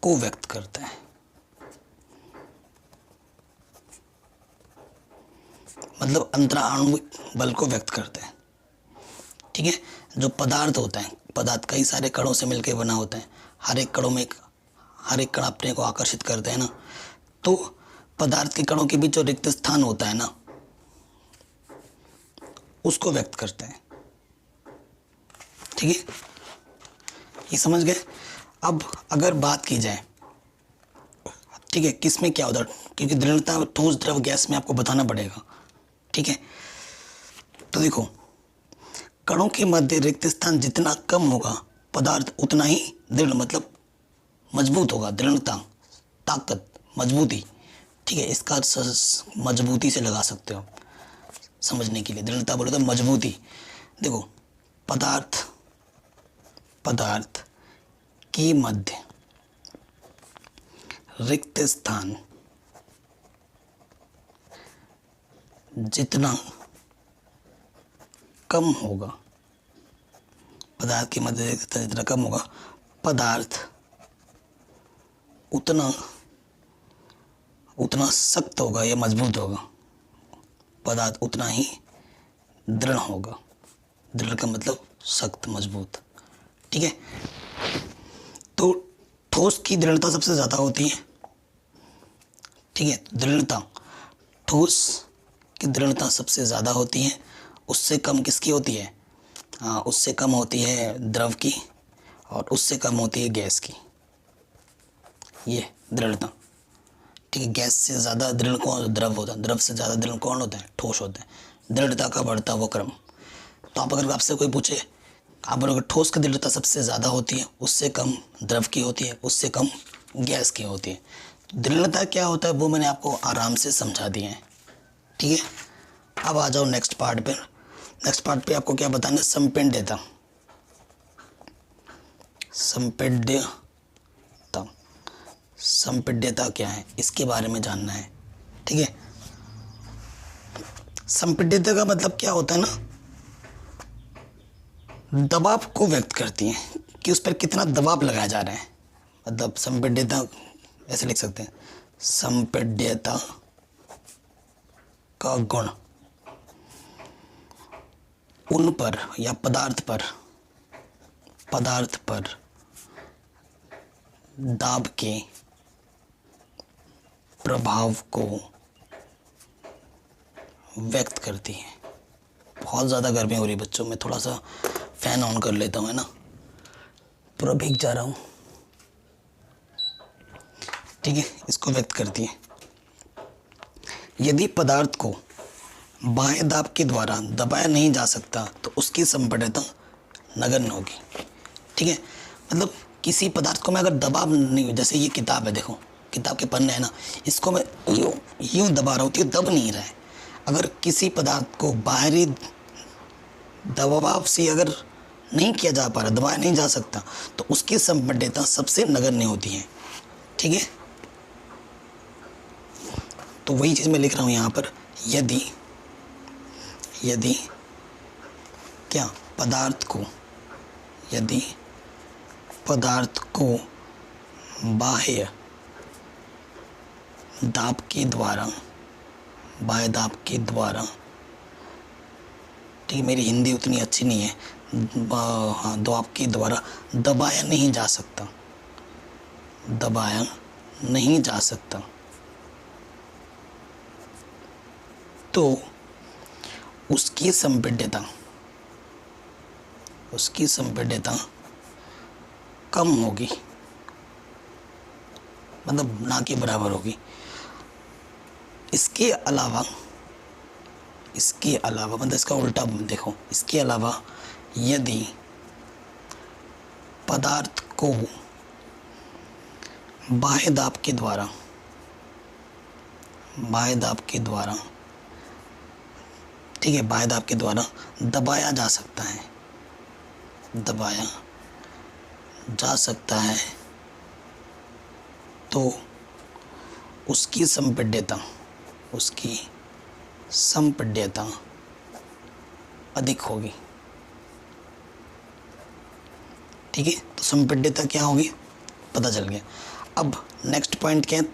को व्यक्त करता है। मतलब अंतराणुविक बल को व्यक्त करता है। ठीक है, जो पदार्थ होता है, पदार्थ कई सारे कणों से मिलकर बना होता है, हर एक कण अपने को आकर्षित करते हैं ना, तो पदार्थ के कणों के बीच जो रिक्त स्थान होता है ना, उसको व्यक्त करते हैं। ठीक है, ये समझ गए। अब अगर बात की जाए, ठीक है, किस में क्या होता है, क्योंकि दृढ़ता ठोस द्रव गैस में आपको बताना पड़ेगा। ठीक है, तो देखो, कणों के मध्य रिक्त स्थान जितना कम होगा, पदार्थ उतना ही दृढ़ मतलब मजबूत होगा। दृढ़ता, ताकत, मजबूती। ठीक है, इसका मजबूती से लगा सकते हो समझने के लिए। दृढ़ता बोले तो मजबूती। देखो, पदार्थ के मध्य रिक्त स्थान जितना कम होगा, पदार्थ के मध्य रिक्त स्थान जितना कम होगा, पदार्थ उतना सख्त होगा या मजबूत होगा, पदार्थ उतना ही दृढ़ होगा। दृढ़ का मतलब सख्त, मजबूत। ठीक है, तो ठोस की दृढ़ता सबसे ज़्यादा होती है। ठीक है, दृढ़ता, ठोस की दृढ़ता सबसे ज़्यादा होती है। उससे कम किसकी होती है, उससे कम होती है द्रव की, और उससे कम होती है गैस की, ये दृढ़ता। ठीक है, गैस से ज़्यादा दृढ़ कौन, द्रव होता है, द्रव से ज़्यादा दृढ़ कौन होता है, ठोस होता है। दृढ़ता का बढ़ता हुआ क्रम। तो आप अगर आपसे कोई पूछे आप बोलोगे ठोस की दृढ़ता सबसे ज़्यादा होती है, उससे कम द्रव की होती है, उससे कम गैस की होती है। दृढ़ता क्या होता है वो मैंने आपको आराम से समझा दिया है, ठीक है। अब आ जाओ नेक्स्ट पार्ट पर। नेक्स्ट पार्ट पे आपको क्या बताना है, संपीड्यता। संपीड्यता, संपीड्यता क्या है इसके बारे में जानना है, ठीक है। संपीड्यता का मतलब क्या होता है ना, दबाव को व्यक्त करती है कि उस पर कितना दबाव लगाया जा रहा है। मतलब संपीड्यता ऐसे लिख सकते हैं, संपीड्यता का गुण उन पर या पदार्थ पर दाब के प्रभाव को व्यक्त करती है। बहुत ज़्यादा गर्मी हो रही है बच्चों, मैं थोड़ा सा फैन ऑन कर लेता हूँ, है ना, पूरा भीग जा रहा हूँ, ठीक है। इसको व्यक्त करती है। यदि पदार्थ को बाह्य दाब के द्वारा दबाया नहीं जा सकता तो उसकी संपीड्यता नगण्य होगी, ठीक है। मतलब किसी पदार्थ को मैं अगर दबाव नहीं, जैसे ये किताब है, देखो किताब के पन्ने है ना, इसको मैं यूँ दबा रहा हूँ तो ये दब नहीं रहा है। अगर किसी पदार्थ को बाहरी दबाव से अगर नहीं किया जा पा रहा, दबाया नहीं जा सकता, तो उसकी संपीड्यता सबसे नगण्य होती है, ठीक है। तो वही चीज़ मैं लिख रहा हूँ यहाँ पर, यदि क्या यदि पदार्थ को बाह्य दाब के द्वारा, ठीक है, मेरी हिंदी उतनी अच्छी नहीं है, हाँ, दाब के द्वारा दबाया नहीं जा सकता, तो उसकी संपीड्यता कम होगी, मतलब ना के बराबर होगी। इसके अलावा मतलब इसका उल्टा देखो, इसके अलावा यदि पदार्थ को बाह्य दाब के द्वारा, ठीक है, बाह्य दाब के द्वारा दबाया जा सकता है, तो उसकी संपीड्यता अधिक होगी, ठीक है। तो संपीड्यता क्या होगी पता चल गया। अब नेक्स्ट पॉइंट क्या है,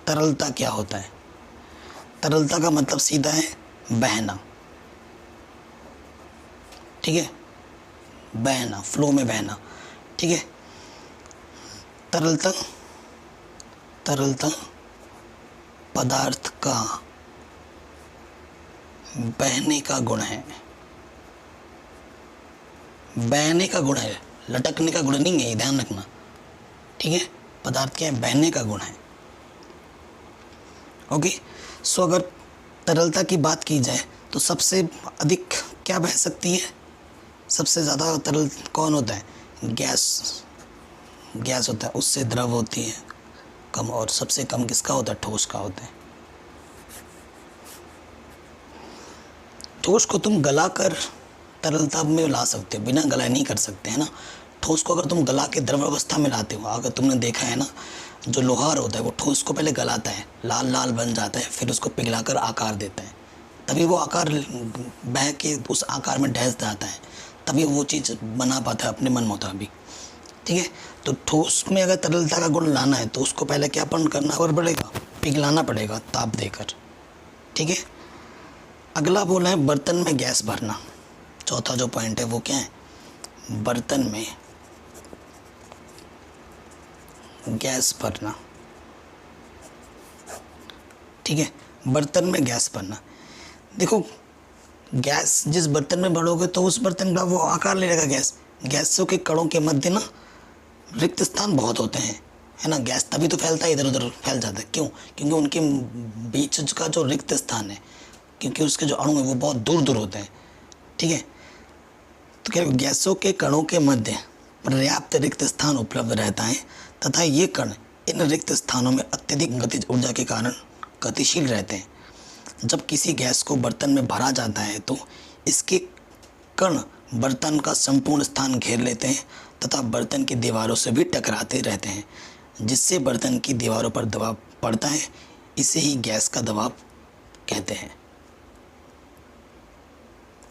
तरलता क्या होता है। तरलता का मतलब सीधा है बहना, ठीक है, बहना, फ्लो में बहना, ठीक है। तरलता पदार्थ का बहने का गुण है, लटकने का गुण नहीं है, ध्यान रखना, ठीक है। पदार्थ क्या है, बहने का गुण है, ओके। सो अगर तरलता की बात की जाए तो सबसे अधिक क्या बह सकती है, सबसे ज़्यादा तरल कौन होता है, गैस होता है, उससे द्रव होती है कम, और सबसे कम किसका होता है, ठोस का होता है। ठोस को तुम गलाकर तरलता में ला सकते हो, बिना गलाए नहीं कर सकते, है ना। ठोस को अगर तुम गला के द्रव अवस्था में लाते हो, अगर तुमने देखा है ना, जो लोहार होता है वो ठोस को पहले गलाता है, लाल बन जाता है, फिर उसको पिघलाकर आकार देता है, तभी वो आकार बह के उस आकार में ढह जाता है, तभी वो चीज़ बना पाता है अपने मन मुताबिक, ठीक है। तो ठोस में अगर तरलता का गुण लाना है तो उसको पहले क्या करना पड़ेगा, पिघलाना पड़ेगा ताप देकर, ठीक है। अगला बोला है बर्तन में गैस भरना। चौथा जो पॉइंट है वो क्या है, बर्तन में गैस भरना, ठीक है। बर्तन में गैस भरना, देखो गैस जिस बर्तन में भरोगे तो उस बर्तन का वो आकार ले लेगा। गैसों के कणों के मध्य ना रिक्त स्थान बहुत होते हैं, है ना। गैस तभी तो फैलता है, इधर उधर फैल जाता है, क्यों, क्योंकि उनके बीच का जो रिक्त स्थान है, क्योंकि उसके जो अणु है वो बहुत दूर होते हैं, ठीक है। तो क्या गैसों के कणों के मध्य पर्याप्त रिक्त स्थान उपलब्ध रहता है तथा ये कण इन रिक्त स्थानों में अत्यधिक गतिज ऊर्जा के कारण गतिशील रहते हैं। जब किसी गैस को बर्तन में भरा जाता है तो इसके कण बर्तन का संपूर्ण स्थान घेर लेते हैं तथा बर्तन की दीवारों से भी टकराते रहते हैं, जिससे बर्तन की दीवारों पर दबाव पड़ता है। इसे ही गैस का दबाव कहते हैं।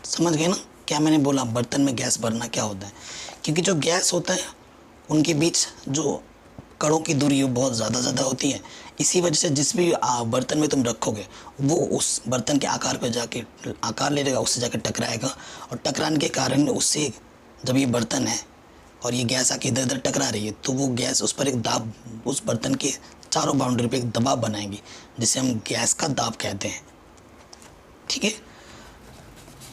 समझ गए ना क्या मैंने बोला? बर्तन में गैस भरना क्या होता है? क्योंकि जो गैस होता है उनके बीच जो कणों की दूरी बहुत ज़्यादा होती है। इसी वजह से जिस भी बर्तन में तुम रखोगे वो उस बर्तन के आकार पर जाके आकार ले लेगा, उससे जाकर टकराएगा और टकराने के कारण उससे जब ये बर्तन है और ये गैस आके इधर उधर टकरा रही है तो वो गैस उस पर एक दाब, उस बर्तन के चारों बाउंड्री पे एक दबाव बनाएंगी, जिसे हम गैस का दाब कहते हैं। ठीक है,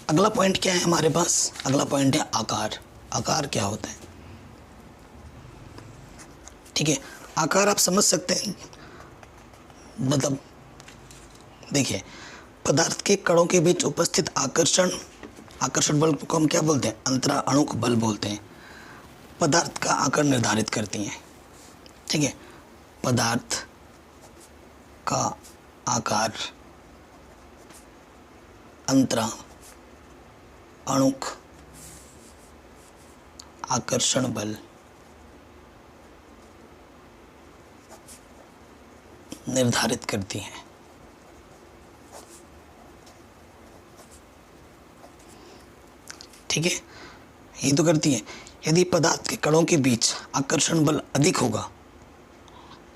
अगला पॉइंट क्या है हमारे पास? अगला पॉइंट है आकार। आकार क्या होता है? ठीक है, आकार आप समझ सकते हैं। मतलब देखिए, पदार्थ के कणों के बीच उपस्थित आकर्षण बल को हम क्या बोलते हैं? अंतराअणुक बल बोलते हैं। पदार्थ का आकार निर्धारित करती हैं। ठीक है, पदार्थ का आकार अंतराअणुक आकर्षण बल निर्धारित करती हैं। ठीक है, ये तो करती है। यदि पदार्थ के कणों के बीच आकर्षण बल अधिक होगा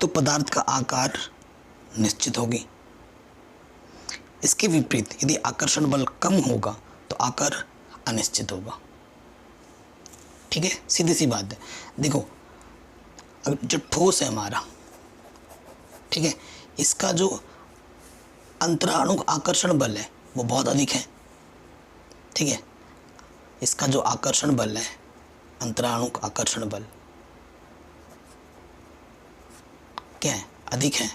तो पदार्थ का आकार निश्चित होगी। इसके विपरीत यदि आकर्षण बल कम होगा तो आकार अनिश्चित होगा। ठीक है, सीधी सी बात है। देखो, अब जो ठोस है हमारा, ठीक है, इसका जो अंतराणुक आकर्षण बल है वो बहुत अधिक है। ठीक है, इसका जो आकर्षण बल है, अंतराणुक आकर्षण बल क्या है? अधिक है।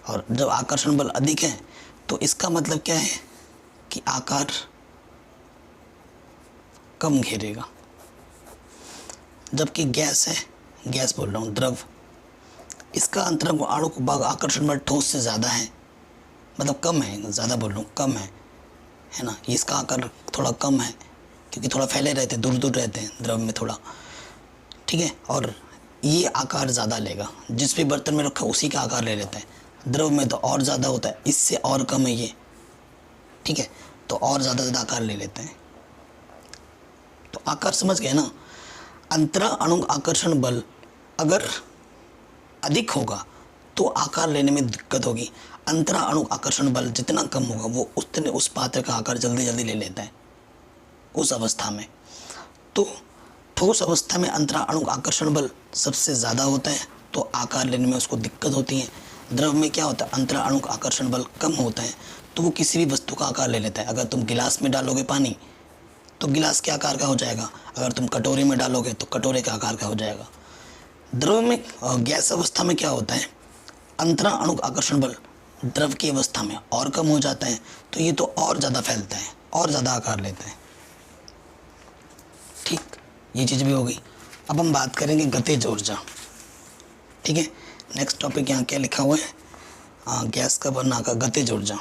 और जब आकर्षण बल अधिक है तो इसका मतलब क्या है कि आकार कम घेरेगा। जबकि गैस है, गैस बोल रहा हूँ, द्रव, इसका अंतराणुक भाग आकर्षण बल ठोस से ज़्यादा है, मतलब कम है, ज़्यादा बोल रहा हूँ, कम है ना। इसका आकार थोड़ा कम है क्योंकि थोड़ा फैले रहते हैं, दूर दूर रहते हैं द्रव में थोड़ा। ठीक है, और ये आकार ज़्यादा लेगा, जिस भी बर्तन में रखा उसी का आकार ले लेता है। द्रव में तो और ज़्यादा होता है, इससे और कम है ये। ठीक है, तो और ज़्यादा आकार ले लेते हैं। तो आकार समझ गए ना? अंतराणुक आकर्षण बल अगर अधिक होगा तो आकार लेने में दिक्कत होगी। अंतराणुक आकर्षण बल जितना कम होगा वो उतने उस पात्र का आकार जल्दी ले लेता है उस अवस्था में। तो ठोस अवस्था में अंतराणुक आकर्षण बल सबसे ज़्यादा होता है तो आकार लेने में उसको दिक्कत होती है। द्रव में क्या होता है? अंतराणुक आकर्षण बल कम होता है तो वो किसी भी वस्तु का आकार ले लेता है। अगर तुम गिलास में डालोगे पानी तो गिलास के आकार का हो जाएगा, अगर तुम कटोरे में डालोगे तो कटोरे के आकार का हो जाएगा। द्रव में, गैस अवस्था में क्या होता है? अंतराणुक आकर्षण बल द्रव की अवस्था में और कम हो जाता है तो ये तो और ज़्यादा फैलता है, और ज़्यादा आकार लेता है। ठीक, ये चीज़ भी हो गई। अब हम बात करेंगे गतिज ऊर्जा। ठीक है, नेक्स्ट टॉपिक यहाँ क्या लिखा हुआ है? गैस का बनना का गतिज ऊर्जा।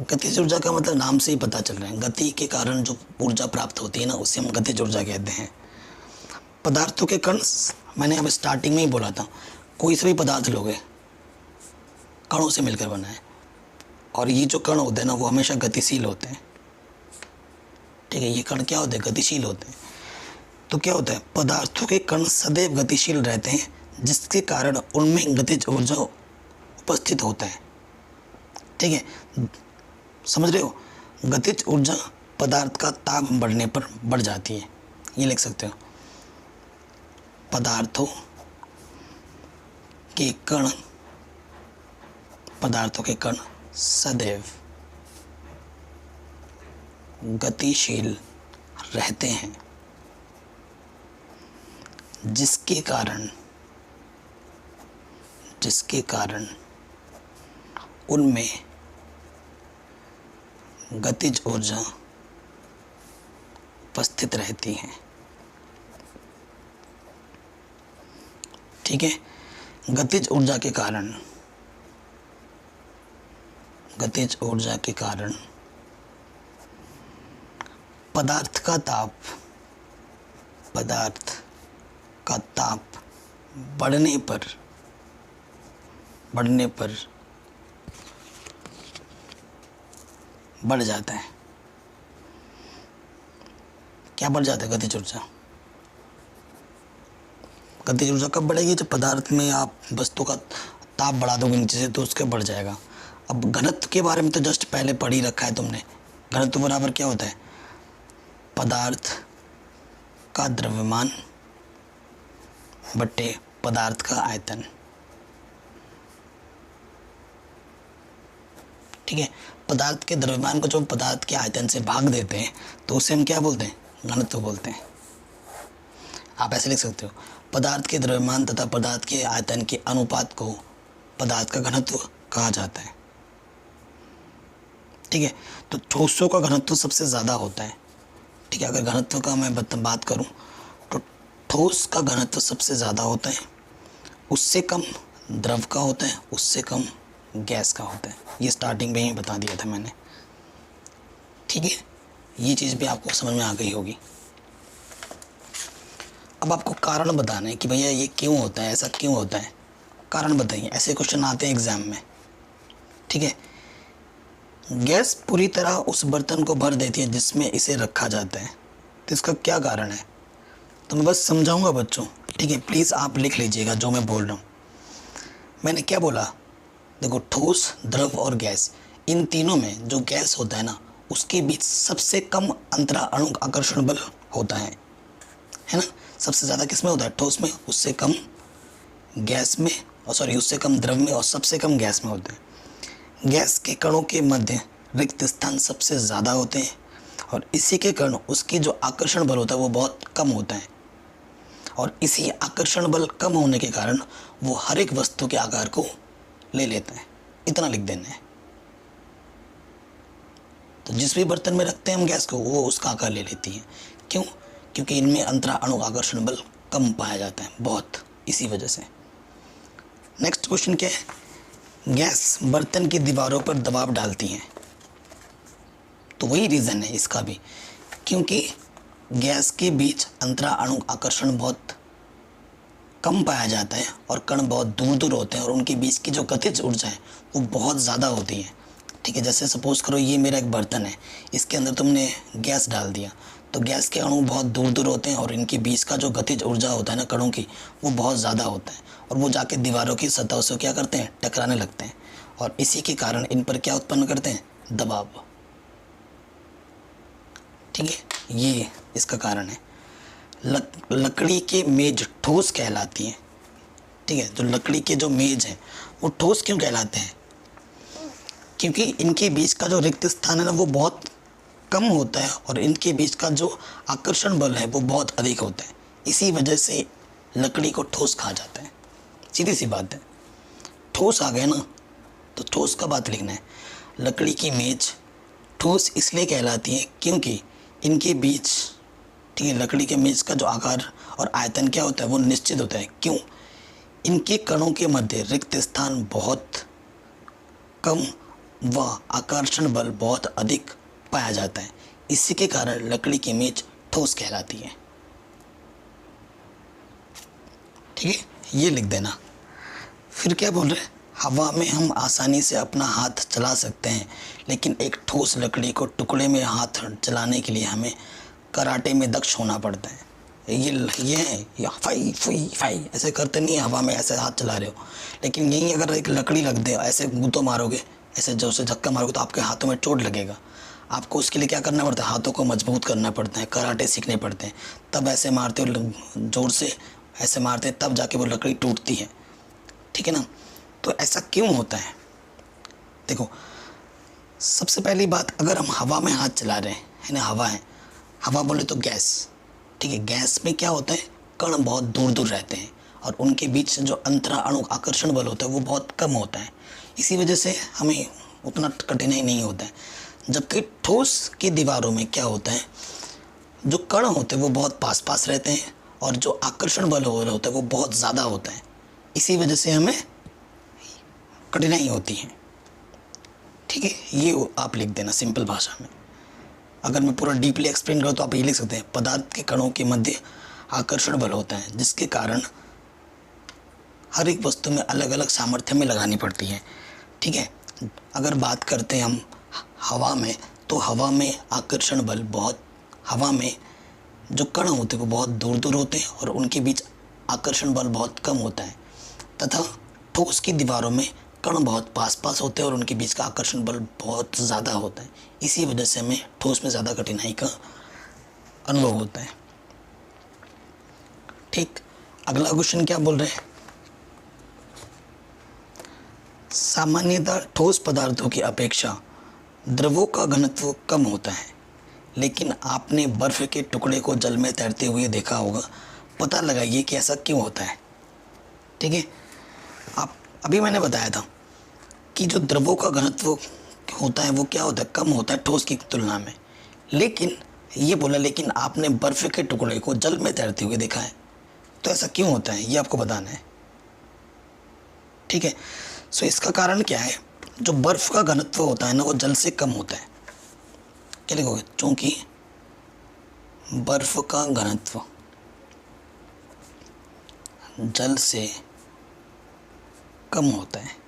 गतिज ऊर्जा का मतलब नाम से ही पता चल रहा है, गति के कारण जो ऊर्जा प्राप्त होती है ना, उसे हम गतिज ऊर्जा कहते हैं। पदार्थों के कण, मैंने अब स्टार्टिंग में ही बोला था, कोई से भी पदार्थ लोगे कणों से मिलकर बना है, और ये जो कण होते हैं ना वो हमेशा गतिशील होते हैं। ठीक है, ये कण क्या होते हैं? गतिशील होते हैं। तो क्या होता है? पदार्थों के कण सदैव गतिशील रहते हैं जिसके कारण उनमें गतिज ऊर्जा उपस्थित होता है। ठीक है, समझ रहे हो? गतिज ऊर्जा पदार्थ का ताप बढ़ने पर बढ़ जाती है, ये लिख सकते हो। पदार्थों के कण सदैव गतिशील रहते हैं जिसके कारण उनमें गतिज ऊर्जा उपस्थित रहती हैं। ठीक है, गतिज ऊर्जा के कारण, गतिज ऊर्जा के कारण पदार्थ का ताप, पदार्थ का ताप बढ़ने पर बढ़ जाता है। क्या बढ़ जाता है? गतिज ऊर्जा। गतिज ऊर्जा कब बढ़ेगी? जब पदार्थ में आप वस्तु का ताप बढ़ा दोगे नीचे से तो उसके बढ़ जाएगा। अब घनत्व के बारे में तो जस्ट पहले पढ़ ही रखा है तुमने। घनत्व बराबर क्या होता है? पदार्थ का द्रव्यमान बट्टे पदार्थ का आयतन। ठीक है, पदार्थ के द्रव्यमान को जो पदार्थ के आयतन से भाग देते हैं तो उसे हम क्या बोलते हैं? घनत्व बोलते हैं। आप ऐसे लिख सकते हो, पदार्थ के द्रव्यमान तथा पदार्थ के आयतन के अनुपात को पदार्थ का घनत्व कहा जाता है। ठीक है, तो ठोसों का घनत्व सबसे ज़्यादा होता है। ठीक है, अगर घनत्व का मैं बात करूं तो ठोस का घनत्व सबसे ज़्यादा होता है, उससे कम द्रव का होता है, उससे कम गैस का होता है। ये स्टार्टिंग में ही बता दिया था मैंने। ठीक है, ये चीज़ भी आपको समझ में आ गई होगी। अब आपको कारण बताना है कि भैया ये क्यों होता है, ऐसा क्यों होता है, कारण बताइए। ऐसे क्वेश्चन आते हैं एग्जाम में। ठीक है, गैस पूरी तरह उस बर्तन को भर देती है जिसमें इसे रखा जाता है, तो इसका क्या कारण है? तो मैं बस समझाऊंगा बच्चों। ठीक है, प्लीज़ आप लिख लीजिएगा जो मैं बोल रहा हूँ। मैंने क्या बोला? देखो, ठोस, द्रव और गैस, इन तीनों में जो गैस होता है ना, उसके बीच सबसे कम अंतराणु आकर्षण बल होता है ना। सबसे ज़्यादा किस में होता है? ठोस में, उससे कम गैस में, और सॉरी उससे कम द्रव में, और सबसे कम गैस में होता है। गैस के कणों के मध्य रिक्त स्थान सबसे ज़्यादा होते हैं, और इसी के कारण उसकी जो आकर्षण बल होता है वो बहुत कम होता है, और इसी आकर्षण बल कम होने के कारण वो हर एक वस्तु के आकार को ले लेता है। इतना लिख देना है। तो जिस भी बर्तन में रखते हैं हम गैस को, वो उसका आकार ले लेती है। क्यों? क्योंकि इनमें अंतराणु आकर्षण बल कम पाया जाता है, बहुत, इसी वजह से। नेक्स्ट क्वेश्चन क्या है? गैस बर्तन की दीवारों पर दबाव डालती हैं, तो वही रीज़न है इसका भी, क्योंकि गैस के बीच अंतराणु आकर्षण बहुत कम पाया जाता है और कण बहुत दूर दूर होते हैं, और उनके बीच की जो गतिज ऊर्जा है वो बहुत ज़्यादा होती है। ठीक है, जैसे सपोज करो ये मेरा एक बर्तन है, इसके अंदर तुमने गैस डाल दिया, तो गैस के अणु बहुत दूर दूर होते हैं और इनके बीच का जो गतिज ऊर्जा होता है ना कणों की, वो बहुत ज़्यादा होता है, और वो जाके दीवारों की सतह से क्या करते हैं? टकराने लगते हैं, और इसी के कारण इन पर क्या उत्पन्न करते हैं? दबाव। ठीक है, ये इसका कारण है। लकड़ी के मेज ठोस कहलाती हैं। ठीक है, जो लकड़ी के जो मेज हैं वो ठोस क्यों कहलाते हैं? क्योंकि इनके बीच का जो रिक्त स्थान है ना वो बहुत कम होता है, और इनके बीच का जो आकर्षण बल है वो बहुत अधिक होता है। इसी वजह से लकड़ी को ठोस कहा जाता है। सीधी सी बात है। ठोस आ गए ना, तो ठोस का बात लिखना है। लकड़ी की मेज ठोस इसलिए कहलाती है क्योंकि इनके बीच, ठीक है, लकड़ी के मेज का जो आकार और आयतन क्या होता है वो निश्चित होता है। क्यों? इनके कणों के मध्य रिक्त स्थान बहुत कम व आकर्षण बल बहुत अधिक पाया जाता है। इसी के कारण लकड़ी की मेज ठोस कहलाती है। ठीक है, ये लिख देना। फिर क्या बोल रहे हैं? हवा में हम आसानी से अपना हाथ चला सकते हैं, लेकिन एक ठोस लकड़ी को टुकड़े में हाथ चलाने के लिए हमें कराटे में दक्ष होना पड़ता है। ये है, या फाई फुई फाई ऐसे करते नहीं, हवा में ऐसे हाथ चला रहे हो, लेकिन यही अगर एक लकड़ी रख दे, ऐसे गुतो मारोगे, ऐसे जोर से धक्का मारोगे तो आपके हाथों में चोट लगेगा। आपको उसके लिए क्या करना पड़ता है? हाथों को मजबूत करना पड़ता है, कराटे सीखने पड़ते हैं, तब ऐसे मारते हो, जोर से ऐसे मारते हैं, तब जाके वो लकड़ी टूटती है। ठीक है ना? तो ऐसा क्यों होता है? देखो, सबसे पहली बात, अगर हम हवा में हाथ चला रहे हैं, है ना, हवा है, हवा बोले तो गैस। ठीक है, गैस में क्या होता है? कण बहुत दूर दूर रहते हैं, और उनके बीच जो अंतराणु आकर्षण बल होता है वो बहुत कम होता है। इसी वजह से हमें उतना कठिनाई नहीं होता है। जबकि ठोस की दीवारों में क्या होता है? जो कण होते हैं वो बहुत पास पास रहते हैं और जो आकर्षण बल हो रहे होता है वो बहुत ज़्यादा होता है। इसी वजह से हमें कठिनाई होती है। ठीक है, ये आप लिख देना सिंपल भाषा में। अगर मैं पूरा डीपली एक्सप्लेन करूँ तो आप ये लिख सकते हैं, पदार्थ के कणों के मध्य आकर्षण बल होता है जिसके कारण हर एक वस्तु में अलग अलग सामर्थ्य में लगानी पड़ती है। ठीक है, अगर बात करते हैं हम हवा में, तो हवा में आकर्षण बल बहुत, हवा में जो कण होते हैं वो बहुत दूर दूर होते हैं और उनके बीच आकर्षण बल बहुत कम होता है, तथा ठोस की दीवारों में कण बहुत पास पास होते हैं और उनके बीच का आकर्षण बल बहुत ज़्यादा होता है। इसी वजह से हमें ठोस में ज़्यादा कठिनाई का अनुभव होता है। ठीक, अगला क्वेश्चन क्या बोल रहे हैं, सामान्यतः ठोस पदार्थों की अपेक्षा द्रवों का घनत्व कम होता है, लेकिन आपने बर्फ के टुकड़े को जल में तैरते हुए देखा होगा। पता लगाइए कि ऐसा क्यों होता है। ठीक है, आप अभी मैंने बताया था कि जो द्रवों का घनत्व होता है वो क्या होता है, कम होता है ठोस की तुलना में। लेकिन ये बोला, लेकिन आपने बर्फ के टुकड़े को जल में तैरते हुए देखा है, तो ऐसा क्यों होता है ये आपको बताना है। ठीक है, सो इसका कारण क्या है, जो बर्फ का घनत्व होता है ना वो जल से कम होता है। क्या लिखोगे, चूंकि बर्फ का घनत्व जल से कम होता है।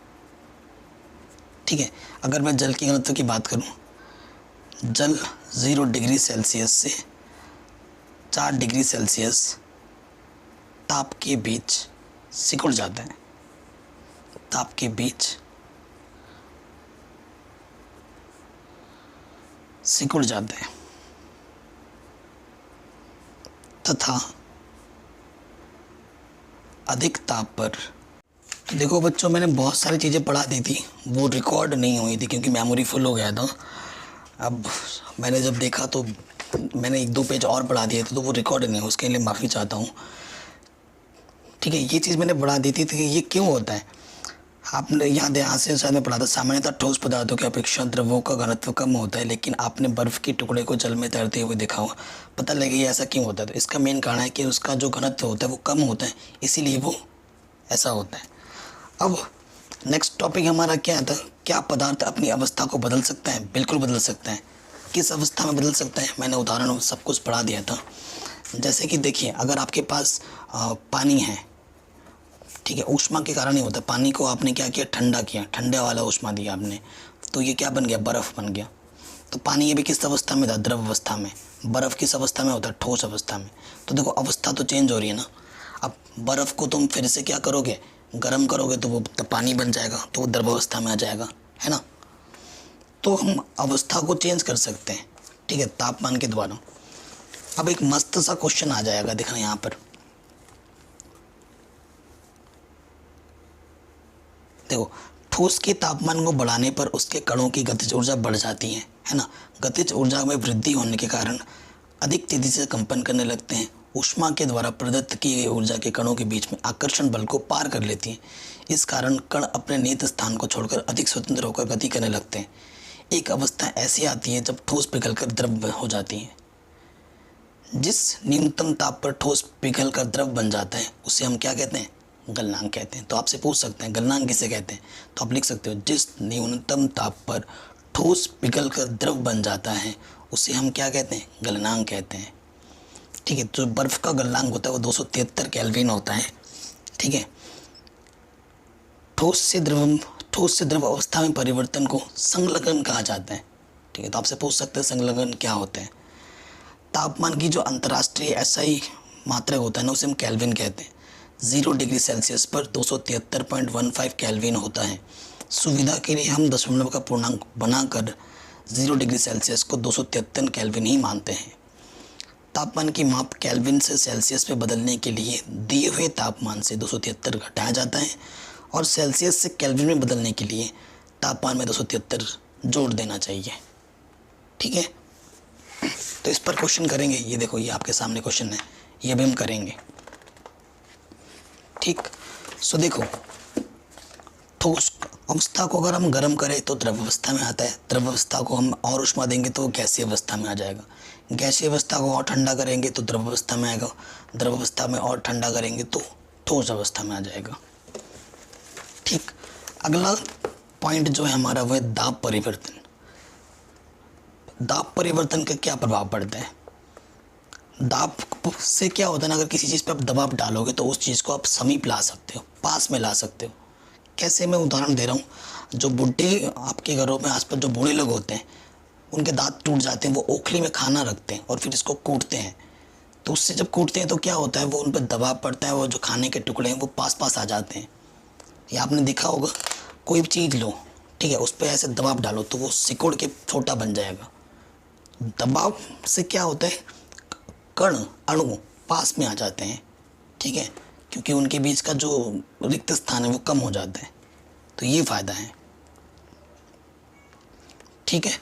ठीक है, अगर मैं जल के घनत्व की बात करूं, जल 0 डिग्री सेल्सियस से 4 डिग्री सेल्सियस ताप के बीच सिकुड़ जाता है। ताप के बीच सिकुड़ जाता है तथा अधिक ताप पर, तो देखो बच्चों, मैंने बहुत सारी चीज़ें पढ़ा दी थी, वो रिकॉर्ड नहीं हुई थी क्योंकि मेमोरी फुल हो गया था। अब मैंने जब देखा तो मैंने 1-2 पेज और पढ़ा दिए थे, तो वो रिकॉर्ड नहीं है, उसके लिए माफ़ी चाहता हूँ। ठीक है, ये चीज़ मैंने पढ़ा दी थी तो ये क्यों होता है, आपने यहाँ से शायद में पढ़ा था, सामान्यतः ठोस पदार्थों की अपेक्षा द्रवों का घनत्व कम होता है, लेकिन आपने बर्फ़ के टुकड़े को जल में तैरते हुए देखा होगा। पता लगे ऐसा क्यों होता है, तो इसका मेन कारण है कि उसका जो घनत्व होता है वो कम होता है, इसीलिए वो ऐसा होता है। अब नेक्स्ट टॉपिक हमारा क्या था, क्या पदार्थ अपनी अवस्था को बदल सकता है? बिल्कुल बदल सकता है। किस अवस्था में बदल सकता है, मैंने उदाहरण सब कुछ पढ़ा दिया था। जैसे कि देखिए, अगर आपके पास पानी है, ठीक है, ऊष्मा के कारण ही होता है। पानी को आपने क्या किया, ठंडा किया, ठंडे वाला ऊष्मा दिया आपने, तो ये क्या बन गया, बर्फ़ बन गया। तो पानी ये भी किस अवस्था में था, द्रव अवस्था में। बर्फ़ किस अवस्था में होता है, ठोस अवस्था में। तो देखो अवस्था तो चेंज हो रही है ना। अब बर्फ़ को तुम फिर से क्या करोगे, गर्म करोगे तो वो तो पानी बन जाएगा, तो वो द्रव अवस्था में आ जाएगा, है ना। तो हम अवस्था को चेंज कर सकते हैं, ठीक है, तापमान के द्वारा। अब एक मस्त सा क्वेश्चन आ जाएगा, देखना यहाँ पर देखो, ठोस के तापमान को बढ़ाने पर उसके कणों की गतिज ऊर्जा बढ़ जाती है ना। गतिज ऊर्जा में वृद्धि होने के कारण अधिक तेजी से कंपन करने लगते हैं। ऊष्मा के द्वारा प्रदत्त की गई ऊर्जा के कणों के बीच में आकर्षण बल को पार कर लेती है। इस कारण कण अपने नियत स्थान को छोड़कर अधिक स्वतंत्र होकर गति करने लगते हैं। एक अवस्था ऐसी आती है जब ठोस पिघलकर द्रव हो जाती है। जिस न्यूनतम ताप पर ठोस पिघलकर द्रव बन जाता है उसे हम क्या कहते हैं, गलनांक कहते हैं। तो आपसे पूछ सकते हैं गलनांक किसे कहते हैं, तो आप लिख सकते हो, जिस न्यूनतम ताप पर ठोस पिघलकर द्रव बन जाता है उसे हम क्या कहते हैं, गलनांक कहते हैं। ठीक है, तो बर्फ़ का गलनांक होता है वो 273 केल्विन होता है। ठीक है, ठोस से द्रव अवस्था में परिवर्तन को संलग्न कहा जाता है। ठीक है, तो आपसे पूछ सकते हैं संलग्न क्या होता है। तापमान की जो अंतर्राष्ट्रीय SI मात्रक होता है ना, उसे हम केल्विन कहते हैं। 0 डिग्री सेल्सियस पर 273.15 केल्विन होता है। सुविधा के लिए हम दशमलव का पूर्णांक बनाकर 0 डिग्री सेल्सियस को 273 केल्विन ही मानते हैं। तापमान की माप केल्विन से सेल्सियस में बदलने के लिए दिए हुए तापमान से 273 घटाया जाता है और सेल्सियस से केल्विन में बदलने के लिए तापमान में 273 जोड़ देना चाहिए। ठीक है, तो इस पर क्वेश्चन करेंगे। ये देखो, ये आपके सामने क्वेश्चन है, ये भी हम करेंगे। ठीक, सो देखो, अवस्था को अगर हम गर्म करें तो द्रव अवस्था में आता है, द्रव अवस्था को हम और ऊष्मा देंगे तो गैसीय अवस्था में आ जाएगा, गैसीय अवस्था को और ठंडा करेंगे तो द्रव अवस्था में आएगा, द्रव अवस्था में और ठंडा करेंगे तो ठोस अवस्था में आ जाएगा। ठीक, अगला पॉइंट जो है हमारा वो है दाब परिवर्तन। दाब परिवर्तन का क्या प्रभाव पड़ता है? दाब से क्या होता है ना, अगर किसी चीज़ पे आप दबाव डालोगे तो उस चीज़ को आप समीप ला सकते हो, पास में ला सकते हो। कैसे, मैं उदाहरण दे रहा हूँ, जो बुढ़े आपके घरों में आसपास जो बूढ़े लोग होते हैं उनके दांत टूट जाते हैं, वो ओखली में खाना रखते हैं और फिर इसको कूटते हैं, तो उससे जब कूटते हैं तो क्या होता है, वो उन पर दबाव पड़ता है, वो जो खाने के टुकड़े हैं वो पास पास आ जाते हैं। या आपने देखा होगा, कोई भी चीज़ लो, ठीक है, उस पर ऐसे दबाव डालो तो वो सिकुड़ के छोटा बन जाएगा। दबाव से क्या होता है, कण अणु पास में आ जाते हैं, ठीक है, क्योंकि उनके बीच का जो रिक्त स्थान है वो कम हो जाता है, तो ये फ़ायदा है। ठीक है,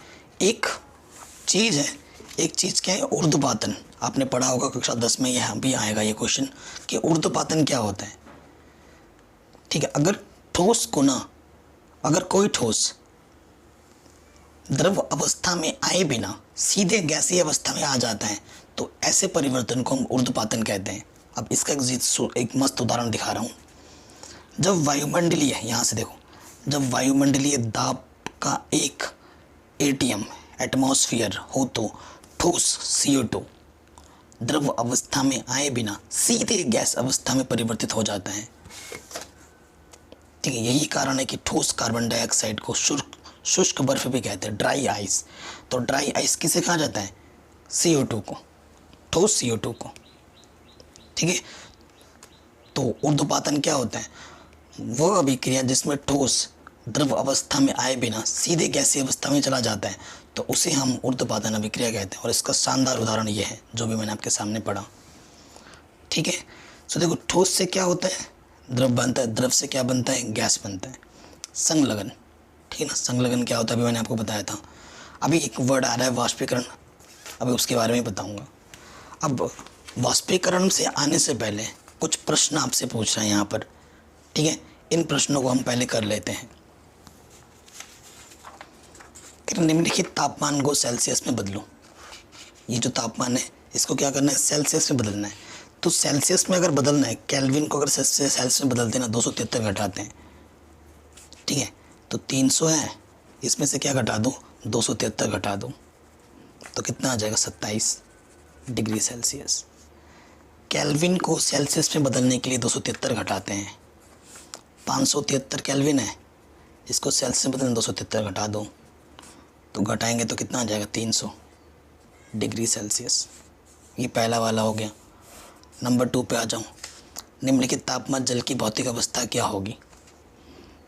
एक चीज़ है, एक चीज़ क्या है, ऊर्ध्वपातन। आपने पढ़ा होगा कक्षा 10 में, यहाँ भी आएगा ये क्वेश्चन कि ऊर्ध्वपातन क्या होता है। ठीक है, अगर ठोस को ना, अगर कोई ठोस द्रव अवस्था में आए बिना सीधे गैसीय अवस्था में आ जाता है तो ऐसे परिवर्तन को हम ऊर्ध्वपातन कहते हैं। अब इसका एक मस्त उदाहरण दिखा रहा हूँ। जब वायुमंडलीय, यहाँ से देखो, जब वायुमंडलीय दाब का एक एटीएम एटमॉस्फेयर हो तो ठोस CO2 द्रव अवस्था में आए बिना सीधे गैस अवस्था में परिवर्तित हो जाता है। ठीक है, यही कारण है कि ठोस कार्बन डाइऑक्साइड को शुष्क बर्फ भी कहते हैं, ड्राई आइस। तो ड्राई आइस किसे कहा जाता है, CO2 को, ठोस CO2 को। ठीक है, तो ऊर्ध्वपातन क्या होता है, वह अभिक्रिया जिसमें ठोस द्रव अवस्था में आए बिना सीधे गैसीय अवस्था में चला जाता है, तो उसे हम ऊर्ध्वपातन अभिक्रिया कहते हैं। और इसका शानदार उदाहरण ये है जो भी मैंने आपके सामने पढ़ा। ठीक है, तो देखो, ठोस से क्या होता है, द्रव बनता है, द्रव से क्या बनता है, गैस बनता है, संलग्न। ठीक है ना, संलग्न क्या होता है अभी मैंने आपको बताया था। अभी एक वर्ड आ रहा है वाष्पीकरण, अभी उसके बारे में बताऊंगा। अब वाष्पीकरण से आने से पहले कुछ प्रश्न आपसे पूछ रहे हैं यहाँ पर। ठीक है, इन प्रश्नों को हम पहले कर लेते हैं। निम्नलिखित तापमान को सेल्सियस में बदलो। ये जो तापमान है इसको क्या करना है, सेल्सियस में बदलना है। तो सेल्सियस में अगर बदलना है, केल्विन को अगर सेल्सियस में बदलते हैं ना, 273 घटाते हैं। ठीक है, तो 300 है, इसमें से क्या घटा दो, 273 घटा दो, तो कितना आ जाएगा, 27 डिग्री सेल्सियस। केल्विन को सेल्सियस में बदलने के लिए 273 घटाते हैं, 573 केल्विन है, इसको सेल्सियस में बदलने 273 घटा दो, तो घटाएंगे तो कितना आ जाएगा, 300 डिग्री सेल्सियस। ये पहला वाला हो गया। नंबर 2 पे आ जाऊँ। निम्नलिखित तापमान जल की भौतिक अवस्था क्या होगी।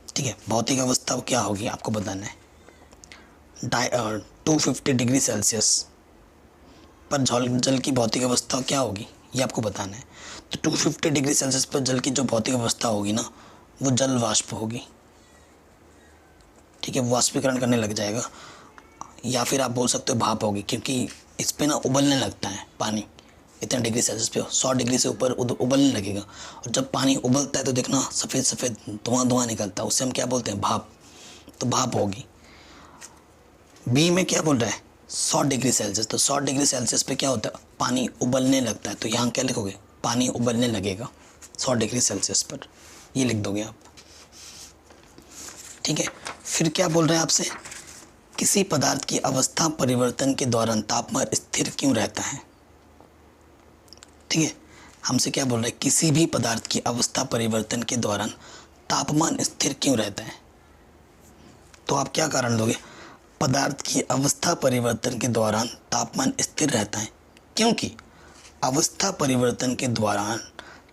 ठीक है, भौतिक अवस्था क्या होगी आपको बताना है। 250 डिग्री सेल्सियस पर जल की भौतिक अवस्था क्या होगी ये आपको बताना है। तो 250 डिग्री सेल्सियस पर जल की जो भौतिक अवस्था होगी ना, वो जल वाष्प होगी। ठीक है, वाष्पीकरण करने लग जाएगा, या फिर आप बोल सकते हो भाप होगी, क्योंकि इस पे ना उबलने लगता है पानी। इतने डिग्री सेल्सियस पे 100 डिग्री से ऊपर उबलने लगेगा, और जब पानी उबलता है तो देखना सफ़ेद सफ़ेद धुआं निकलता है, उससे हम क्या बोलते हैं, भाप। तो भाप होगी। बी में क्या बोल रहा है, 100 डिग्री सेल्सियस। तो 100 डिग्री सेल्सियस पे क्या होता है, पानी उबलने लगता है, तो यहाँ क्या लिखोगे, पानी उबलने लगेगा 100 डिग्री सेल्सियस पर, ये लिख दोगे आप। ठीक है, फिर क्या बोल रहे हैं आपसे, किसी पदार्थ की अवस्था परिवर्तन के दौरान तापमान स्थिर क्यों रहता है। ठीक है, हमसे क्या बोल रहे हैं, किसी भी पदार्थ की अवस्था परिवर्तन के दौरान तापमान स्थिर क्यों रहता है। तो आप क्या कारण दोगे, पदार्थ की अवस्था परिवर्तन के दौरान तापमान स्थिर रहता है क्योंकि अवस्था परिवर्तन के दौरान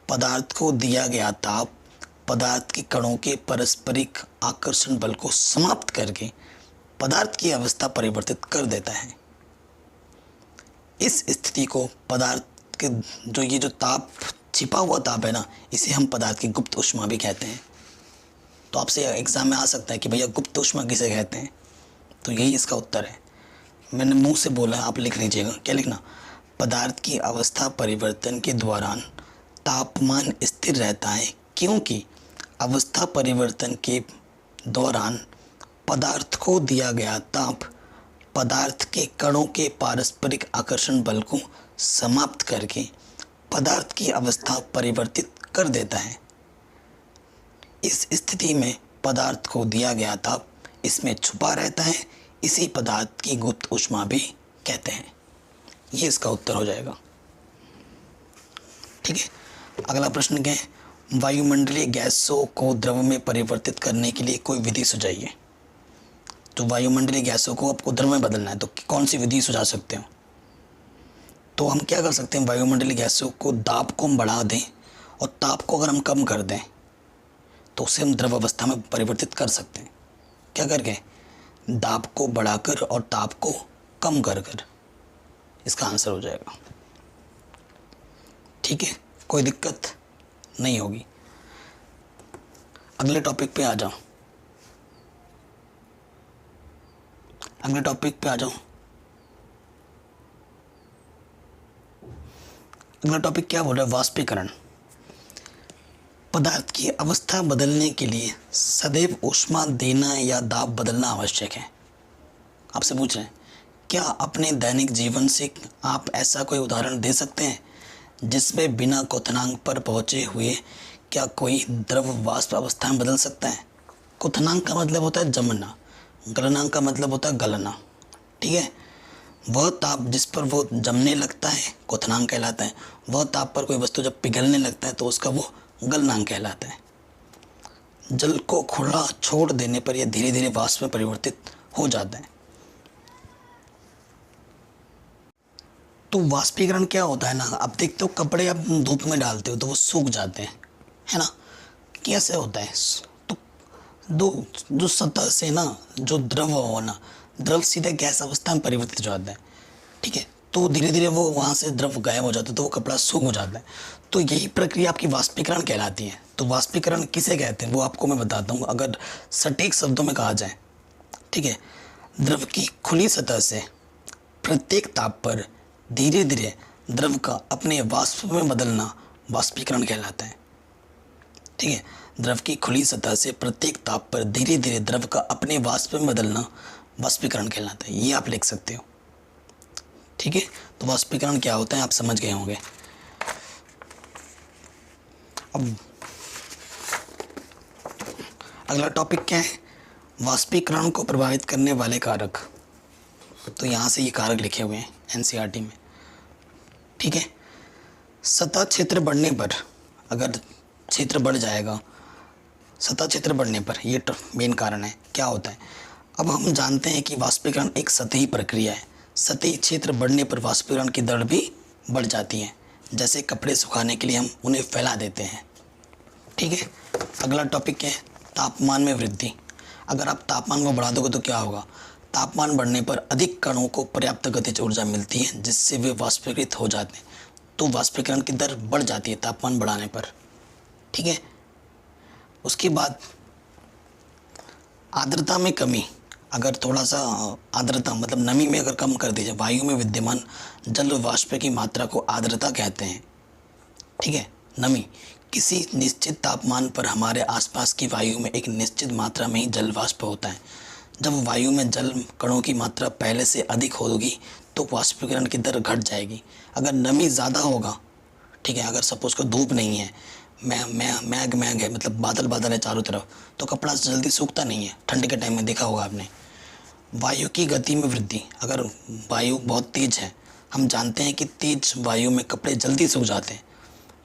पदार्थ को दिया गया ताप पदार्थ के कणों के पारस्परिक आकर्षण बल को समाप्त करके पदार्थ की अवस्था परिवर्तित कर देता है। इस स्थिति को पदार्थ के जो ताप, छिपा हुआ ताप है ना, इसे हम पदार्थ की गुप्त ऊष्मा भी कहते हैं। तो आपसे एग्जाम में आ सकता है कि भैया गुप्त ऊष्मा किसे कहते हैं, तो यही इसका उत्तर है। मैंने मुंह से बोला, आप लिख लीजिएगा। क्या लिखना, पदार्थ की अवस्था परिवर्तन के दौरान तापमान स्थिर रहता है क्योंकि अवस्था परिवर्तन के दौरान पदार्थ को दिया गया ताप पदार्थ के कणों के पारस्परिक आकर्षण बल को समाप्त करके पदार्थ की अवस्था परिवर्तित कर देता है। इस स्थिति में पदार्थ को दिया गया ताप इसमें छुपा रहता है, इसी पदार्थ की गुप्त ऊष्मा भी कहते हैं। ये इसका उत्तर हो जाएगा। ठीक है, अगला प्रश्न क्या है? वायुमंडलीय गैसों को द्रव में परिवर्तित करने के लिए कोई विधि सुझाइए। तो वायुमंडलीय गैसों को आपको द्रव में बदलना है, तो कौन सी विधि सुझा सकते हो? तो हम क्या कर सकते हैं, वायुमंडलीय गैसों को दाब को हम बढ़ा दें और ताप को अगर हम कम कर दें तो उसे हम द्रव अवस्था में परिवर्तित कर सकते हैं। क्या करके? दाब को बढ़ाकर और ताप को कम कर कर। इसका आंसर हो जाएगा। ठीक है, कोई दिक्कत नहीं होगी। अगले टॉपिक पे आ जाओ। अगले टॉपिक पे आ जाओ। अगला टॉपिक क्या बोल रहा है? वाष्पीकरण। पदार्थ की अवस्था बदलने के लिए सदैव ऊष्मा देना या दाब बदलना आवश्यक है। आपसे पूछ रहे हैं, क्या अपने दैनिक जीवन से आप ऐसा कोई उदाहरण दे सकते हैं जिसमें बिना क्वथनांक पर पहुंचे हुए क्या कोई द्रव वाष्प अवस्था में बदल सकता है? क्वथनांक का मतलब होता है जमना, गलनांक का मतलब होता है गलना। ठीक है, वह ताप जिस पर वो जमने लगता है क्वथनांक कहलाता है। वह ताप पर कोई वस्तु जब पिघलने लगता है तो उसका वो गलनांक कहलाता है। जल को खुला छोड़ देने पर यह धीरे धीरे वाष्प में परिवर्तित हो जाता है। तो वाष्पीकरण क्या होता है ना, अब देखते हो कपड़े आप धूप में डालते हो तो वो सूख जाते हैं, है ना? कैसे होता है? तो दो जो सतह से ना जो द्रव हो ना, द्रव सीधे गैस अवस्था में परिवर्तित हो जाता है। ठीक है, तो धीरे धीरे वो वहाँ से द्रव गायब हो जाता है तो वो कपड़ा सूख हो जाता है। तो यही प्रक्रिया आपकी वाष्पीकरण कहलाती है। तो वाष्पीकरण किसे कहते हैं वो आपको मैं बताता हूँ, अगर सटीक शब्दों में कहा जाए। ठीक है, द्रव की खुली सतह से प्रत्येक ताप पर धीरे धीरे द्रव का अपने वाष्प में बदलना वाष्पीकरण कहलाता है। ठीक है, द्रव की खुली सतह से प्रत्येक ताप पर धीरे धीरे द्रव का अपने वाष्प में बदलना वाष्पीकरण कहलाता है। ये आप लिख सकते हो। ठीक है, तो वाष्पीकरण क्या होता है आप समझ गए होंगे। अब अगला टॉपिक क्या है? वाष्पीकरण को प्रभावित करने वाले कारक। तो यहाँ से ये कारक लिखे हुए हैं एनसीईआरटी में। ठीक है, सतह क्षेत्र बढ़ने पर, अगर क्षेत्र बढ़ जाएगा, सतह क्षेत्र बढ़ने पर, ये मेन कारण है। क्या होता है? अब हम जानते हैं कि वाष्पीकरण एक सतही प्रक्रिया है। सतही क्षेत्र बढ़ने पर वाष्पीकरण की दर भी बढ़ जाती है। जैसे कपड़े सुखाने के लिए हम उन्हें फैला देते हैं। ठीक है, अगला टॉपिक क्या है? तापमान में वृद्धि। अगर आप तापमान को बढ़ा दोगे तो क्या होगा? तापमान बढ़ने पर अधिक कणों को पर्याप्त गतिज ऊर्जा मिलती है जिससे वे वाष्पीकृत हो जाते हैं। तो वाष्पीकरण की दर बढ़ जाती है तापमान बढ़ाने पर। ठीक है, उसके बाद आर्द्रता में कमी। अगर थोड़ा सा आर्द्रता मतलब नमी में अगर कम कर दी जाए, वायु में विद्यमान जल वाष्प की मात्रा को आर्द्रता कहते हैं। ठीक है, नमी किसी निश्चित तापमान पर हमारे आसपास की वायु में एक निश्चित मात्रा में ही जल वाष्प होता है। जब वायु में जल कणों की मात्रा पहले से अधिक होगी तो वाष्पीकरण की दर घट जाएगी। अगर नमी ज़्यादा होगा, ठीक है, अगर सपोज को धूप नहीं है, मैग है, मतलब बादल है चारों तरफ, तो कपड़ा जल्दी सूखता नहीं है। ठंड के टाइम में देखा होगा आपने। वायु की गति में वृद्धि। अगर वायु बहुत तेज है, हम जानते हैं कि तेज वायु में कपड़े जल्दी सूख जाते हैं।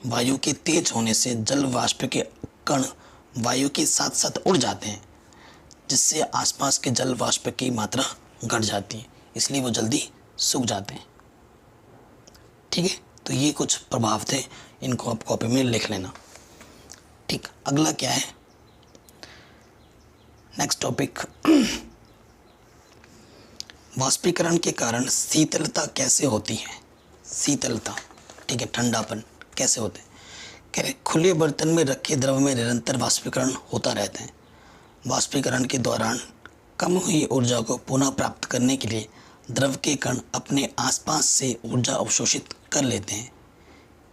वायु के तेज होने से जल वाष्प के कण वायु के साथ साथ उड़ जाते हैं, जिससे आसपास के जल वाष्प की मात्रा घट जाती है, इसलिए वो जल्दी सूख जाते हैं। ठीक है, तो ये कुछ प्रभाव थे, इनको आप कॉपी में लिख लेना। ठीक, अगला क्या है? नेक्स्ट टॉपिक, वाष्पीकरण के कारण शीतलता कैसे होती है? शीतलता, ठीक है, ठंडापन कैसे होता है? कह रहे खुले बर्तन में रखे द्रव में निरंतर वाष्पीकरण होता रहता है। वाष्पीकरण के दौरान कम हुई ऊर्जा को पुनः प्राप्त करने के लिए द्रव के कण अपने आसपास से ऊर्जा अवशोषित कर लेते हैं।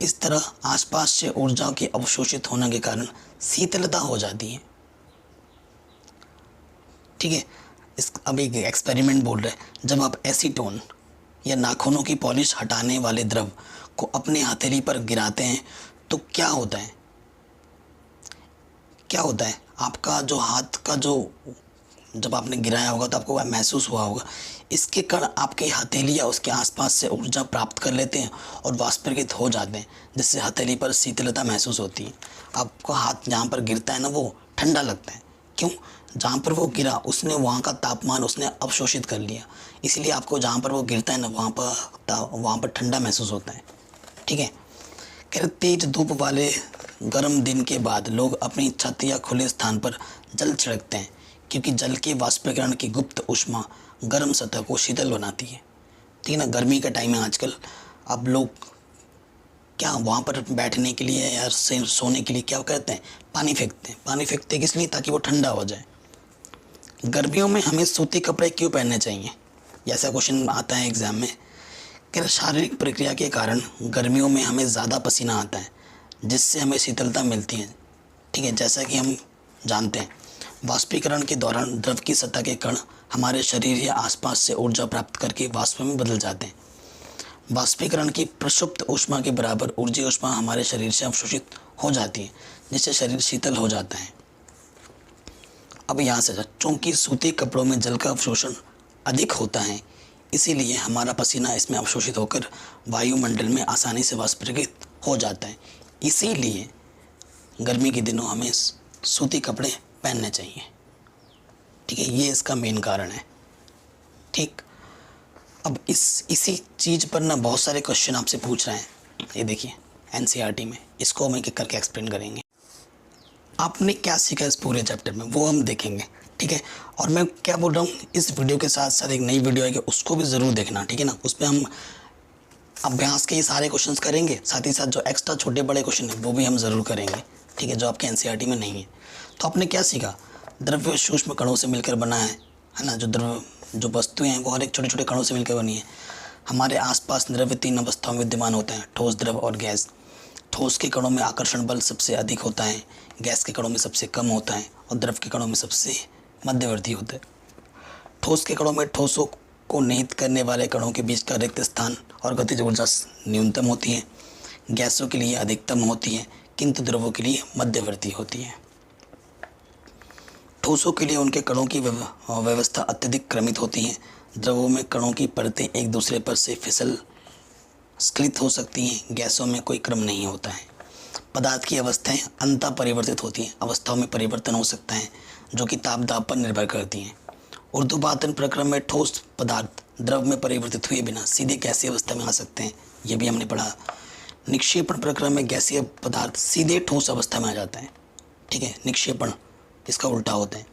इस तरह आसपास से ऊर्जा के अवशोषित होने के कारण शीतलता हो जाती है। ठीक है। इस अब एक एक्सपेरिमेंट बोल रहे हैं, जब आप एसीटोन या नाखूनों की पॉलिश हटाने वाले द्रव को अपने हथेली पर गिराते हैं तो क्या होता है, क्या होता है आपका जो हाथ का जो, जब आपने गिराया होगा तो आपको वह महसूस हुआ होगा, इसके कण आपके हथेली या उसके आसपास से ऊर्जा प्राप्त कर लेते हैं और वाष्पीकृत हो जाते हैं, जिससे हथेली पर शीतलता महसूस होती है। आपका हाथ जहाँ पर गिरता है ना वो ठंडा लगता है, क्यों? जहाँ पर वो गिरा उसने वहाँ का तापमान उसने अवशोषित कर लिया, इसलिए आपको जहाँ पर वो गिरता है ना वहाँ पर ठंडा महसूस होता है। ठीक है। कह रहे तेज धूप वाले गर्म दिन के बाद लोग अपनी छत या खुले स्थान पर जल छिड़कते हैं, क्योंकि जल के वाष्पीकरण की गुप्त ऊष्मा गर्म सतह को शीतल बनाती है। ठीक है ना। गर्मी का टाइम है आजकल, अब लोग क्या वहाँ पर बैठने के लिए या सोने के लिए क्या कहते हैं, पानी फेंकते हैं। पानी फेंकते हैं किस लिए? ताकि वो ठंडा हो जाए। गर्मियों में हमें सूती कपड़े क्यों पहनने चाहिए, ऐसा क्वेश्चन आता है एग्ज़ाम में। क्या शारीरिक प्रक्रिया के कारण गर्मियों में हमें ज़्यादा पसीना आता है, जिससे हमें शीतलता मिलती है। ठीक है। जैसा कि हम जानते हैं वाष्पीकरण के दौरान द्रव की सतह के कण हमारे शरीर या आसपास से ऊर्जा प्राप्त करके वाष्प में बदल जाते हैं। वाष्पीकरण की प्रसुप्त ऊष्मा के बराबर ऊर्जा ऊष्मा हमारे शरीर से अवशोषित हो जाती है, जिससे शरीर शीतल हो जाता है। अब यहाँ से चूँकि सूती कपड़ों में जल का अवशोषण अधिक होता है, इसीलिए हमारा पसीना इसमें अवशोषित होकर वायुमंडल में आसानी से वाष्पीकृत हो जाता है। इसीलिए गर्मी के दिनों हमें सूती कपड़े पहनने चाहिए। ठीक है, ये इसका मेन कारण है। ठीक। अब इसी चीज़ पर ना बहुत सारे क्वेश्चन आपसे पूछ रहे हैं। ये देखिए एनसीईआरटी में, इसको हम एक एक करके एक्सप्लेन करेंगे। आपने क्या सीखा इस पूरे चैप्टर में वो हम देखेंगे। ठीक है। और मैं क्या बोल रहा हूँ, इस वीडियो के साथ साथ एक नई वीडियो आएगी, उसको भी ज़रूर देखना। ठीक है ना। उस पर हम अभ्यास के ये सारे क्वेश्चंस करेंगे, साथ ही साथ जो एक्स्ट्रा छोटे बड़े क्वेश्चन है वो भी हम ज़रूर करेंगे। ठीक है, जो आपके एनसीईआरटी में नहीं है। तो आपने क्या सीखा, द्रव्य सूक्ष्म कणों से मिलकर बना है ना। जो वस्तुएं हैं वो हर एक छोटे छोटे कणों से मिलकर बनी है। हमारे आसपास द्रव्य 3 अवस्थाओं में विद्यमान होते हैं, ठोस, द्रव और गैस। ठोस के कणों में आकर्षण बल सबसे अधिक होता है, गैस के कणों में सबसे कम होता है और द्रव के कणों में सबसे मध्यवर्ती होता है। ठोस के कणों में ठोसों को निहित करने वाले कणों के बीच का रिक्त स्थान और गतिज ऊर्जा न्यूनतम होती है। गैसों के लिए अधिकतम होती है, किंतु द्रवों के लिए मध्यवर्ती होती है। ठोसों के लिए उनके कणों की व्यवस्था अत्यधिक क्रमित होती है। द्रवों में कणों की परतें एक दूसरे पर से फिसल स्खलित हो सकती हैं। गैसों में कोई क्रम नहीं होता है। पदार्थ की अवस्थाएं अंतः परिवर्तित होती हैं। अवस्थाओं में परिवर्तन हो सकता है जो कि ताप दाब पर निर्भर करती हैं। ऊर्ध्वपातन प्रक्रम में ठोस पदार्थ द्रव में परिवर्तित हुए बिना सीधे गैसीय अवस्था में आ सकते हैं, यह भी हमने पढ़ा। निक्षेपण प्रक्रम में गैसीय पदार्थ सीधे ठोस अवस्था में आ जाता है। ठीक है, निक्षेपण इसका उल्टा होता है।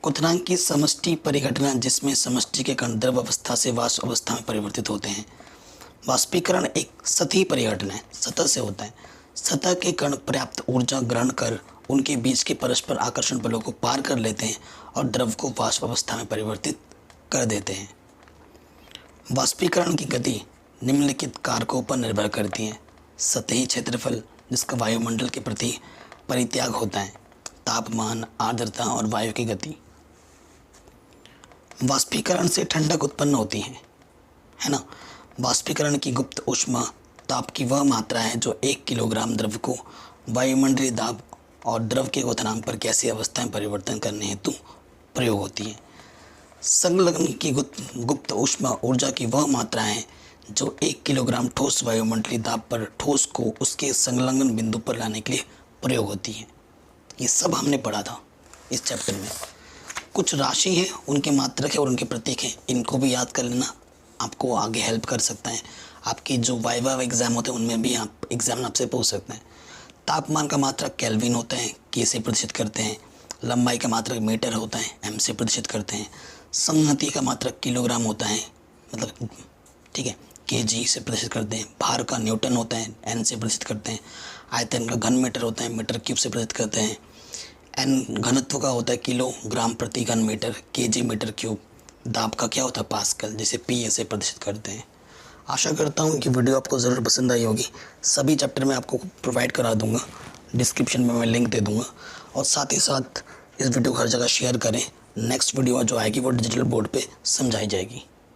क्वथनांक की समष्टि परिघटना, जिसमें समष्टि के कण द्रव अवस्था से वाष्प अवस्था में परिवर्तित होते हैं। वाष्पीकरण एक सतही परिघटना है, सतह से होता है। सतह के कण पर्याप्त ऊर्जा ग्रहण कर उनके बीच के परस्पर आकर्षण बलों को पार कर लेते हैं और द्रव को वाष्प अवस्था में परिवर्तित कर देते हैं। वाष्पीकरण की गति निम्नलिखित कारकों पर निर्भर करती है। सतही क्षेत्रफल, जिसका वायुमंडल के प्रति परित्याग होता है, तापमान, आर्द्रता और वायु की गति। वाष्पीकरण से ठंडक उत्पन्न होती है ना। वाष्पीकरण की गुप्त ऊष्मा ताप की वह मात्रा है जो 1 किलोग्राम द्रव को वायुमंडलीय दाब और द्रव के क्वथनांक पर गैसीय अवस्था में परिवर्तन करने हेतु प्रयोग होती है। संलग्न की गुप्त ऊष्मा ऊर्जा की वह मात्रा है जो 1 किलोग्राम ठोस वायुमंडलीय दाब पर ठोस को उसके संलग्न बिंदु पर लाने के लिए प्रयोग होती है। ये सब हमने पढ़ा था इस चैप्टर में। कुछ राशि है, उनके मात्रक है और उनके प्रतीक हैं, इनको भी याद कर लेना, आपको आगे हेल्प कर सकता है। आपकी जो वाइवा एग्ज़ाम होते हैं उनमें भी आप एग्जाम आपसे पूछ सकते हैं। तापमान का मात्रक केल्विन होता है, के से प्रदर्शित करते हैं। लंबाई का मात्रक मीटर होता है, एम से प्रदर्शित करते हैं। संहति का मात्रक किलोग्राम होता है, मतलब ठीक है, केजी से प्रदर्शित करते हैं। भार का न्यूटन होता है, एन से प्रदर्शित करते हैं। आयतन का घन मीटर होता है, मीटर क्यूब से प्रदर्शित करते हैं। एन घनत्व का होता है किलोग्राम प्रति घन मीटर, केजी मीटर क्यूब। दाब का क्या होता है पास्कल, जिसे पी से प्रदर्शित करते हैं। आशा करता हूँ कि वीडियो आपको ज़रूर पसंद आई होगी। सभी चैप्टर मैं आपको प्रोवाइड करा दूँगा, डिस्क्रिप्शन में मैं लिंक दे दूँगा। और साथ ही साथ इस वीडियो को हर जगह शेयर करें नेक्स्ट वीडियो जो आएगी वो डिजिटल बोर्ड पे समझाई जाएगी।